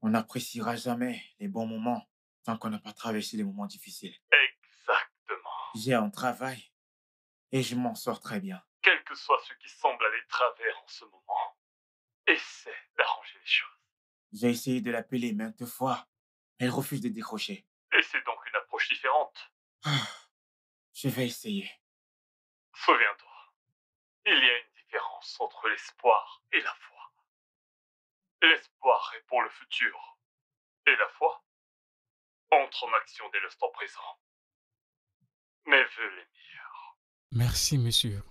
On n'appréciera jamais les bons moments tant qu'on n'a pas traversé les moments difficiles. Exactement. J'ai un travail et je m'en sors très bien. Quel que soit ce qui semble aller de travers en ce moment, essaie d'arranger les choses. J'ai essayé de l'appeler maintes fois. Elle refuse de décrocher. Et c'est donc une approche différente. Je vais essayer. Souviens-toi, il y a une différence entre l'espoir et la foi. L'espoir est pour le futur. Et la foi entre en action dès l'instant présent. Mes vœux les meilleurs. Merci, monsieur.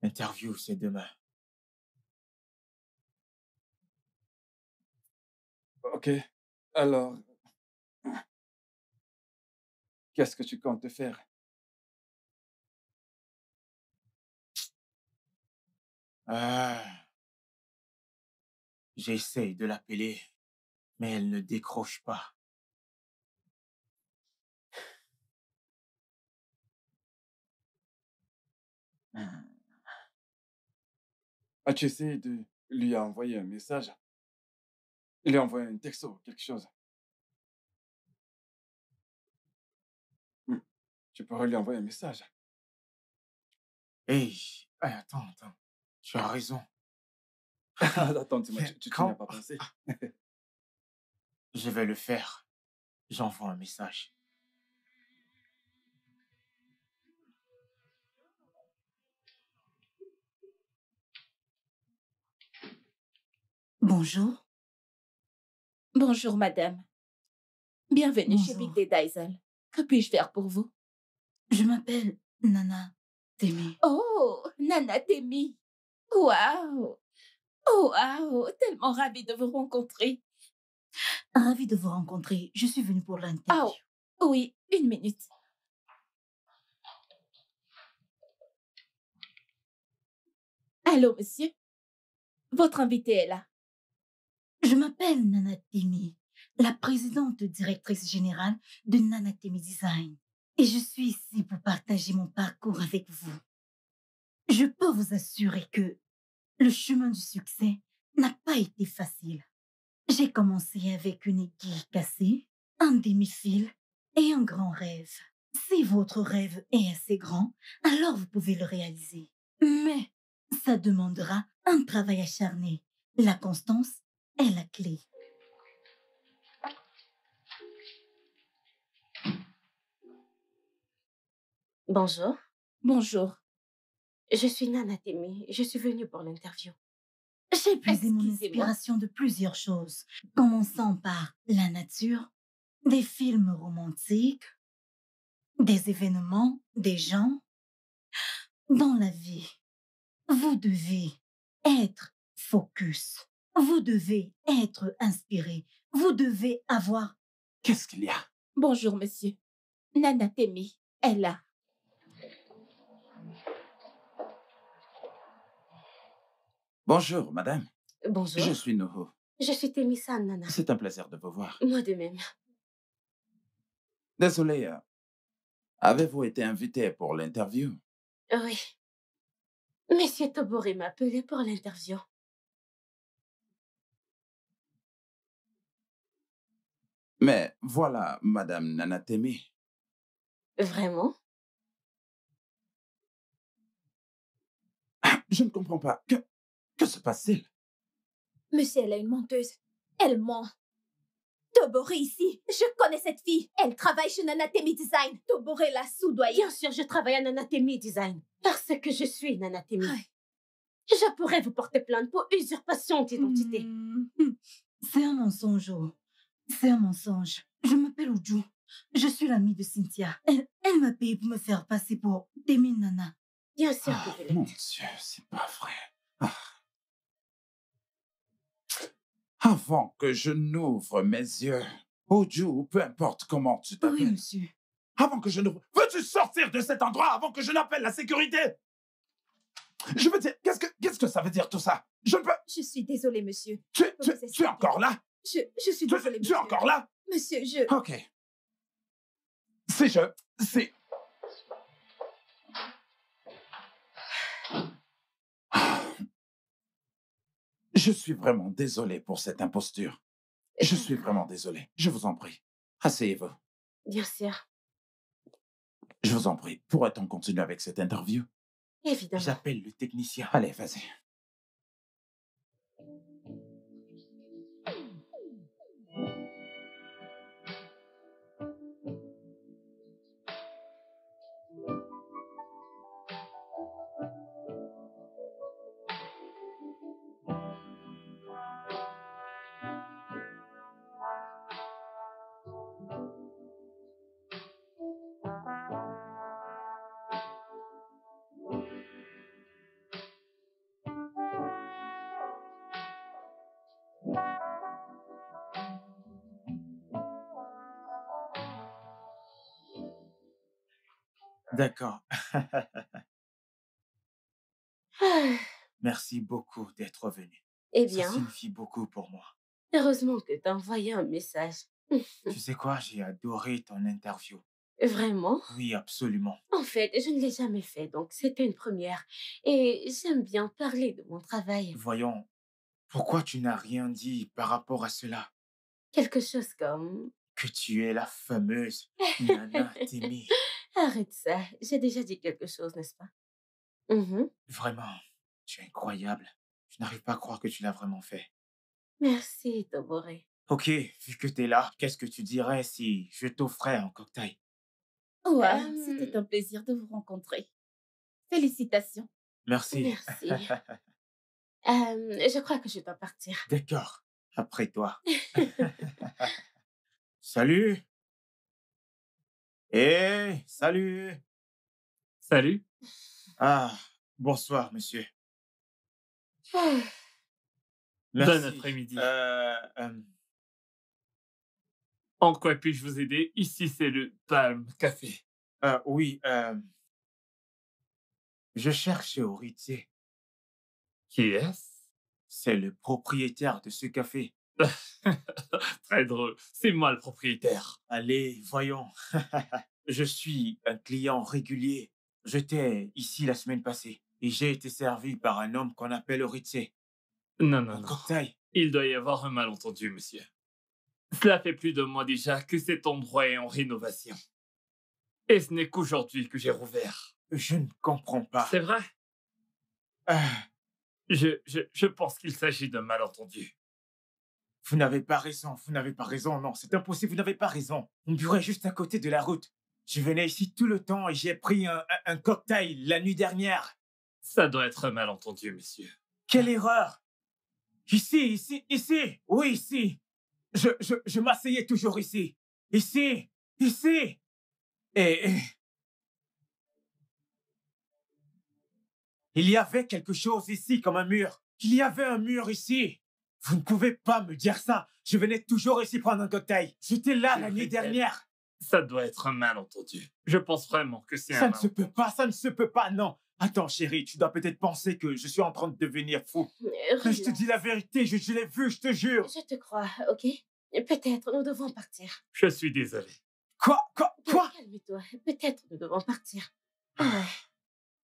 L'interview, c'est demain. Ok. Alors, qu'est-ce que tu comptes faire? J'essaie de l'appeler, mais elle ne décroche pas. As-tu essayé de lui envoyer un message? Il lui a envoyé un texto, quelque chose. Tu pourrais lui envoyer un message. Hey, attends. Tu as raison. Attends, tu n'y as pas pensé. Je vais le faire. J'envoie un message. Bonjour. Bonjour, madame. Bienvenue chez Big Bonjour. Day Diesel. Que puis-je faire pour vous? Je m'appelle Nana Temi. Oh, Nana Temi. Waouh. Oh, waouh. Tellement ravie de vous rencontrer. Ravie de vous rencontrer. Je suis venue pour l'interview. Oh, oui, une minute. Allô, monsieur? Votre invité est là. Je m'appelle Nana Temi, la présidente directrice générale de Nana Temi Design. Et je suis ici pour partager mon parcours avec vous. Je peux vous assurer que le chemin du succès n'a pas été facile. J'ai commencé avec une aiguille cassée, un demi-fil et un grand rêve. Si votre rêve est assez grand, alors vous pouvez le réaliser. Mais ça demandera un travail acharné. La constance est la clé. Bonjour, Bonjour. je suis Nana Temi. Je suis venue pour l'interview. J'ai puisé mon Excusez-moi. inspiration de plusieurs choses, commençant par la nature, des films romantiques, des événements, des gens. Dans la vie, vous devez être focus. Vous devez être inspiré. Vous devez avoir... Qu'est-ce qu'il y a? Bonjour, monsieur. Nana Temi est là. Bonjour, madame. Bonjour. Je suis Noho. Je suis Temi-san, Nana. C'est un plaisir de vous voir. Moi de même. Désolé, avez-vous été invité pour l'interview? Oui. Monsieur Tobori m'a appelé pour l'interview. Mais voilà, madame Nanatemi. Vraiment? Je ne comprends pas. Que se passe-t-il? Monsieur, elle est une menteuse. Elle ment. Tobori ici. Je connais cette fille. Elle travaille chez Nana Temi Design. Tobori l'a soudoyée. Bien sûr, je travaille à Nanatemi Design. Parce que je suis Nanatemi. Ouais. Je pourrais vous porter plainte pour usurpation d'identité. C'est un mensonge. Oh. C'est un mensonge. Je m'appelle Uju. Je suis l'amie de Cynthia. Elle m'a payé pour me faire passer pour Temi Nana. Bien sûr que vous l'êtes. Mon Dieu, c'est pas vrai. Avant que je n'ouvre mes yeux, Oju, ou peu importe comment tu t'appelles. Oui, monsieur. Avant que je n'ouvre... Veux-tu sortir de cet endroit avant que je n'appelle la sécurité? Je veux dire, qu'est-ce que ça veut dire tout ça? Je ne peux... Je suis désolée, monsieur. Tu Vous es expliquer. encore là? Je suis désolée, Tu es monsieur. encore là? Monsieur, je... Ok. C'est... Je suis vraiment désolé pour cette imposture. Je suis vraiment désolé. Je vous en prie. Asseyez-vous. Bien sûr. Je vous en prie. Pourrait-on continuer avec cette interview? Évidemment. J'appelle le technicien. Allez, vas-y. D'accord. Ah, Merci beaucoup d'être venu. eh Ça bien, signifie beaucoup pour moi. heureusement que t'as envoyé un message. Tu sais quoi, j'ai adoré ton interview. Vraiment? Oui, absolument. En fait, je ne l'ai jamais fait, donc c'était une première. Et j'aime bien parler de mon travail. Voyons, pourquoi tu n'as rien dit par rapport à cela? Quelque chose comme... Que tu es la fameuse Nana Temi. Arrête ça, j'ai déjà dit quelque chose, n'est-ce pas? Mhm. Vraiment, tu es incroyable. Je n'arrive pas à croire que tu l'as vraiment fait. Merci, Toboré. Ok, vu que tu es là, qu'est-ce que tu dirais si je t'offrais un cocktail? Ouais, c'était un plaisir de vous rencontrer. Félicitations. Merci. Merci. Je crois que je dois partir. D'accord, après toi. Salut. Salut. Salut. Ah, bonsoir, monsieur. Bon Merci. après-midi. Euh, En quoi puis-je vous aider? Ici, c'est le Palm Café. oui, je cherche Horitier. Qui est-ce? C'est le propriétaire de ce café. Très drôle. C'est moi le propriétaire. Allez, voyons. Je suis un client régulier. J'étais ici la semaine passée et j'ai été servi par un homme qu'on appelle Horitier. Non, Un non. cocktail. Il doit y avoir un malentendu, monsieur. Cela fait plus de mois déjà que cet endroit est en rénovation. Et ce n'est qu'aujourd'hui que j'ai rouvert. Je ne comprends pas. C'est vrai? Ah, Je pense qu'il s'agit d'un malentendu. vous n'avez pas raison, non, c'est impossible, vous n'avez pas raison. Mon bureau est juste à côté de la route. Je venais ici tout le temps et j'ai pris un cocktail la nuit dernière. Ça doit être un malentendu, monsieur. Quelle erreur! Ici. Oui, ici. Je m'asseyais toujours ici. Ici. Et il y avait quelque chose ici, comme un mur. Il y avait un mur ici. Vous ne pouvez pas me dire ça. Je venais toujours ici prendre un cocktail. J'étais là la nuit dernière. Ça doit être un malentendu. Je pense vraiment que c'est un Ça ne se peut pas, non. Attends, chérie, tu dois peut-être penser que je suis en train de devenir fou. Mais je te dis la vérité, je l'ai vu, je te jure. Je te crois, ok? Peut-être nous devons partir. Je suis désolé. Quoi? Calme-toi. Peut-être nous devons partir. Ouais.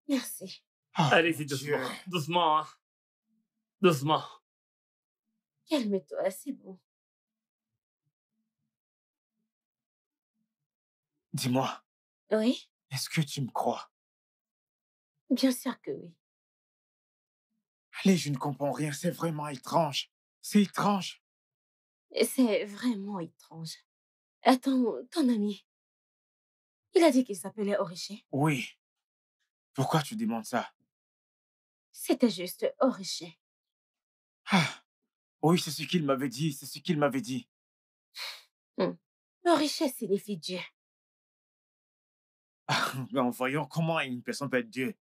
Merci. Allez-y, doucement. Doucement, hein. Doucement. Calme-toi, c'est bon. Dis-moi. Oui? Est-ce que tu me crois? Bien sûr que oui. Allez, je ne comprends rien, c'est vraiment étrange. C'est étrange. C'est vraiment étrange. Attends, ton ami. Il a dit qu'il s'appelait Oriché. Oui. Pourquoi tu demandes ça? C'était juste Oriché. Oui, c'est ce qu'il m'avait dit, Oriché signifie Dieu. Non, voyons comment une personne peut être Dieu.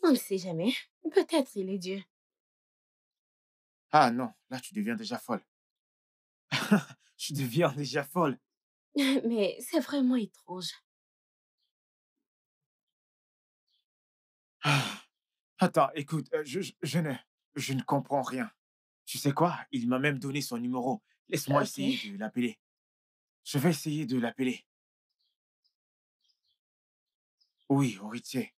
On ne sait jamais. Peut-être il est Dieu. Ah non, là tu deviens déjà folle. Je deviens déjà folle. Mais c'est vraiment étrange. Attends, écoute, je ne comprends rien. Tu sais quoi? Il m'a même donné son numéro. Laisse-moi essayer de l'appeler. Je vais essayer de l'appeler. Oui, Héritier.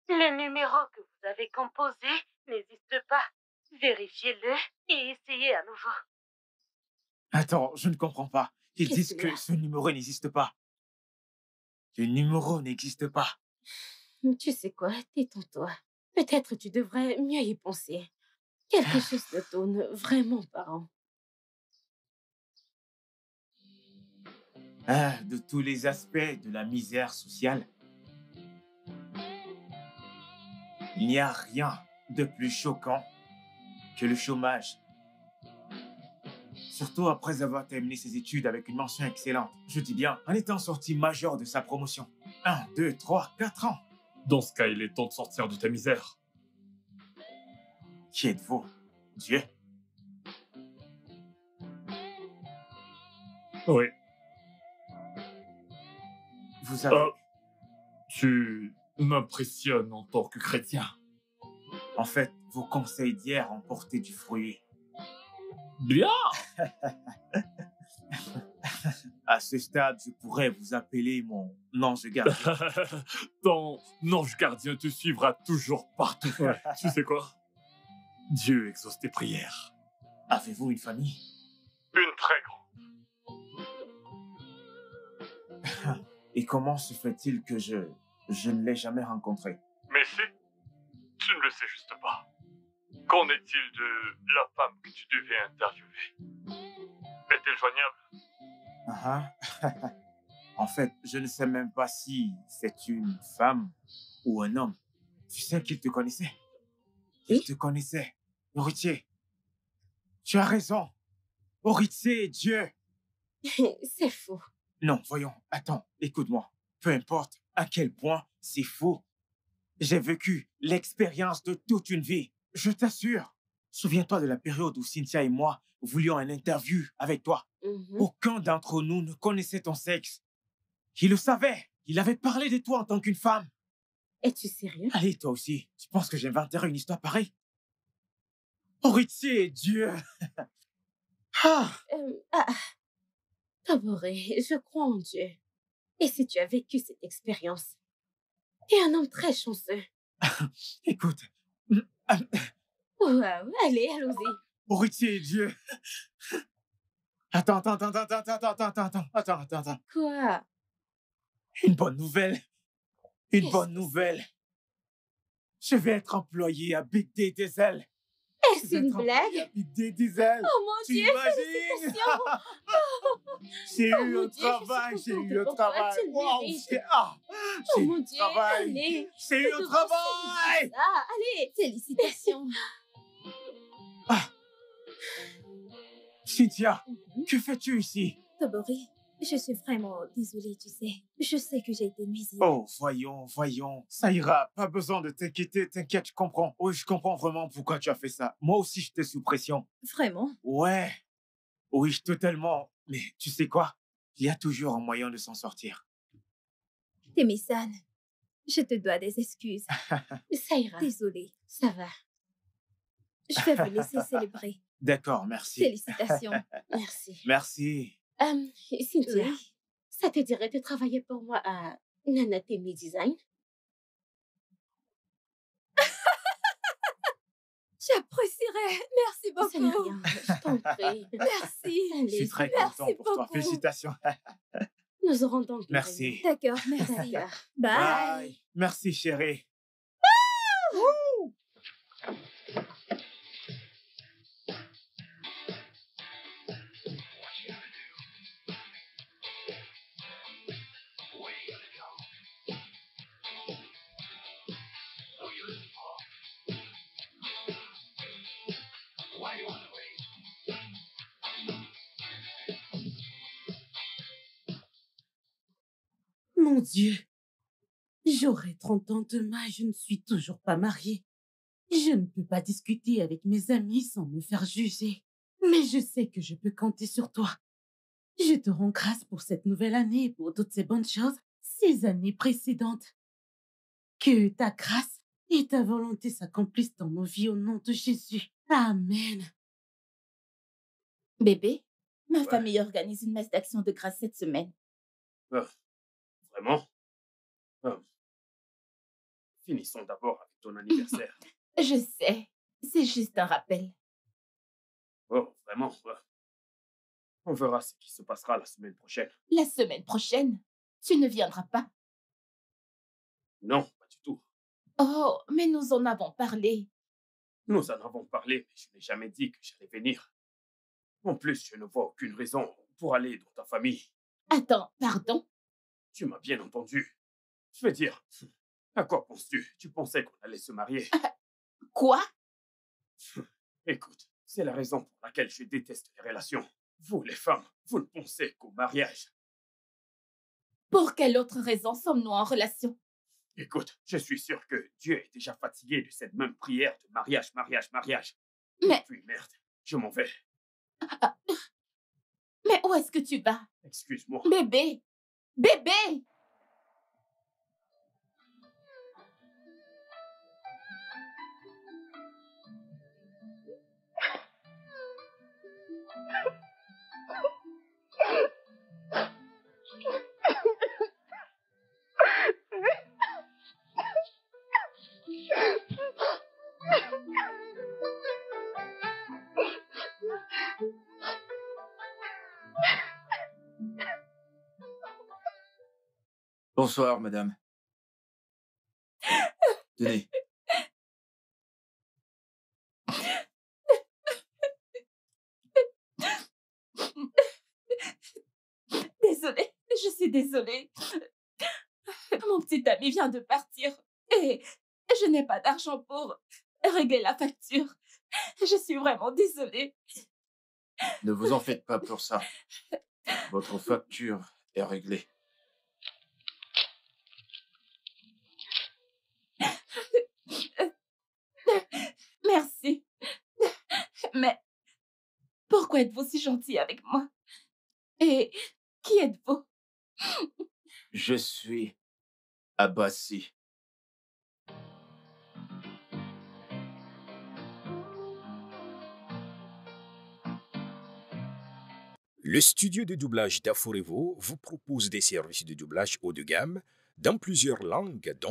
Le numéro que vous avez composé n'existe pas. Vérifiez-le et essayez à nouveau. Attends, je ne comprends pas. Ils disent que ce numéro n'existe pas. Le numéro n'existe pas. Tu sais quoi? Détends-toi. Peut-être tu devrais mieux y penser. Quelque chose te tourne vraiment pas rond. De tous les aspects de la misère sociale, il n'y a rien de plus choquant que le chômage. Surtout après avoir terminé ses études avec une mention excellente. Je dis bien, en étant sorti major de sa promotion. 1, 2, 3, 4 ans. Dans ce cas, il est temps de sortir de ta misère. Qui êtes-vous? Dieu? Oui. Vous avez... Tu m'impressionnes en tant que chrétien. En fait, vos conseils d'hier ont porté du fruit. Bien. À ce stade, je pourrais vous appeler mon ange gardien. Ton ange gardien te suivra toujours partout. Tu sais quoi? Dieu exauce tes prières. Avez-vous une famille? Une très grande. Et comment se fait-il que je ne l'ai jamais rencontré? Mais si, tu ne le sais juste pas. Qu'en est-il de la femme que tu devais interviewer? Est-elle joignable? En fait, je ne sais même pas si c'est une femme ou un homme. Tu sais qu'il te connaissait? Il te connaissait. Héritier. Tu as raison. Héritier, Dieu. C'est faux. Non, voyons. Attends, écoute-moi. Peu importe à quel point c'est faux. J'ai vécu l'expérience de toute une vie. Je t'assure. Souviens-toi de la période où Cynthia et moi voulions un interview avec toi. Aucun d'entre nous ne connaissait ton sexe. Il le savait. Il avait parlé de toi en tant qu'une femme. Es-tu sérieux? Allez, toi aussi. Tu penses que j'inventerai une histoire pareille? Héritier, Dieu. Taboré, je crois en Dieu. Et si tu as vécu cette expérience? T'es un homme très chanceux. Écoute. Wow, allez, allons-y. Héritier, Dieu. Attends. Quoi? Une bonne nouvelle. Une bonne nouvelle. Je vais être employé à Big Day Diesel. Est-ce une blague? Big Day Diesel. Oh mon Tu Dieu, imagines? félicitations. J'ai eu un travail, j'ai eu un travail. Wow, Oh mon Dieu, Travail. allez. C'est eu au travail. Ah, allez, félicitations. Cynthia, que fais-tu ici? Tobori, je suis vraiment désolée, tu sais. Je sais que j'ai été nuisible. Oh, voyons. Ça ira. Pas besoin de t'inquiéter. T'inquiète, je comprends. Oui, je comprends vraiment pourquoi tu as fait ça. Moi aussi, j'étais sous pression. Vraiment? Ouais. Oui, totalement. Mais tu sais quoi? Il y a toujours un moyen de s'en sortir. Temi-san, je te dois des excuses. Ça ira. Désolée. Ça va. Je vais vous laisser célébrer. D'accord, merci. Félicitations. Merci. Merci. Cynthia, Oui. ça te dirait de travailler pour moi à Nanatemi Design? J'apprécierais. Merci beaucoup. Ça n'est rien, je t'en prie. Merci. Je suis très Merci content pour toi. beaucoup. Félicitations. Nous aurons donc des Merci. D'accord, merci. réunions. Bye. Bye. Merci, chérie. Mon Dieu, j'aurai 30 ans demain et je ne suis toujours pas mariée. Je ne peux pas discuter avec mes amis sans me faire juger. Mais je sais que je peux compter sur toi. Je te rends grâce pour cette nouvelle année et pour toutes ces bonnes choses, ces années précédentes. Que ta grâce et ta volonté s'accomplissent dans nos vies au nom de Jésus. Amen. Bébé, ma famille organise une messe d'action de grâce cette semaine. Vraiment? Finissons d'abord avec ton anniversaire. Je sais, c'est juste un rappel. Oh, vraiment? On verra ce qui se passera la semaine prochaine. La semaine prochaine, tu ne viendras pas. Non, pas du tout. Oh, mais nous en avons parlé. Nous en avons parlé, mais je n'ai jamais dit que j'allais venir. En plus, je ne vois aucune raison pour aller dans ta famille. Attends, pardon? Tu m'as bien entendu. Je veux dire, à quoi penses-tu? Tu pensais qu'on allait se marier? Quoi? Écoute, c'est la raison pour laquelle je déteste les relations. Vous, les femmes, vous ne pensez qu'au mariage. Pour quelle autre raison sommes-nous en relation? Écoute, je suis sûr que Dieu est déjà fatigué de cette même prière de mariage. Mais- Et puis merde, je m'en vais. Mais où est-ce que tu vas? Excuse-moi. Bébé! Bébé! Bonsoir, madame. Tenez. Désolée, je suis désolée. Mon petit ami vient de partir et je n'ai pas d'argent pour régler la facture. Je suis vraiment désolée. Ne vous en faites pas pour ça. Votre facture est réglée. Merci. Mais pourquoi êtes-vous si gentil avec moi? Et qui êtes-vous? Je suis Abassi. Le studio de doublage d'Aforevo vous propose des services de doublage haut de gamme dans plusieurs langues, dont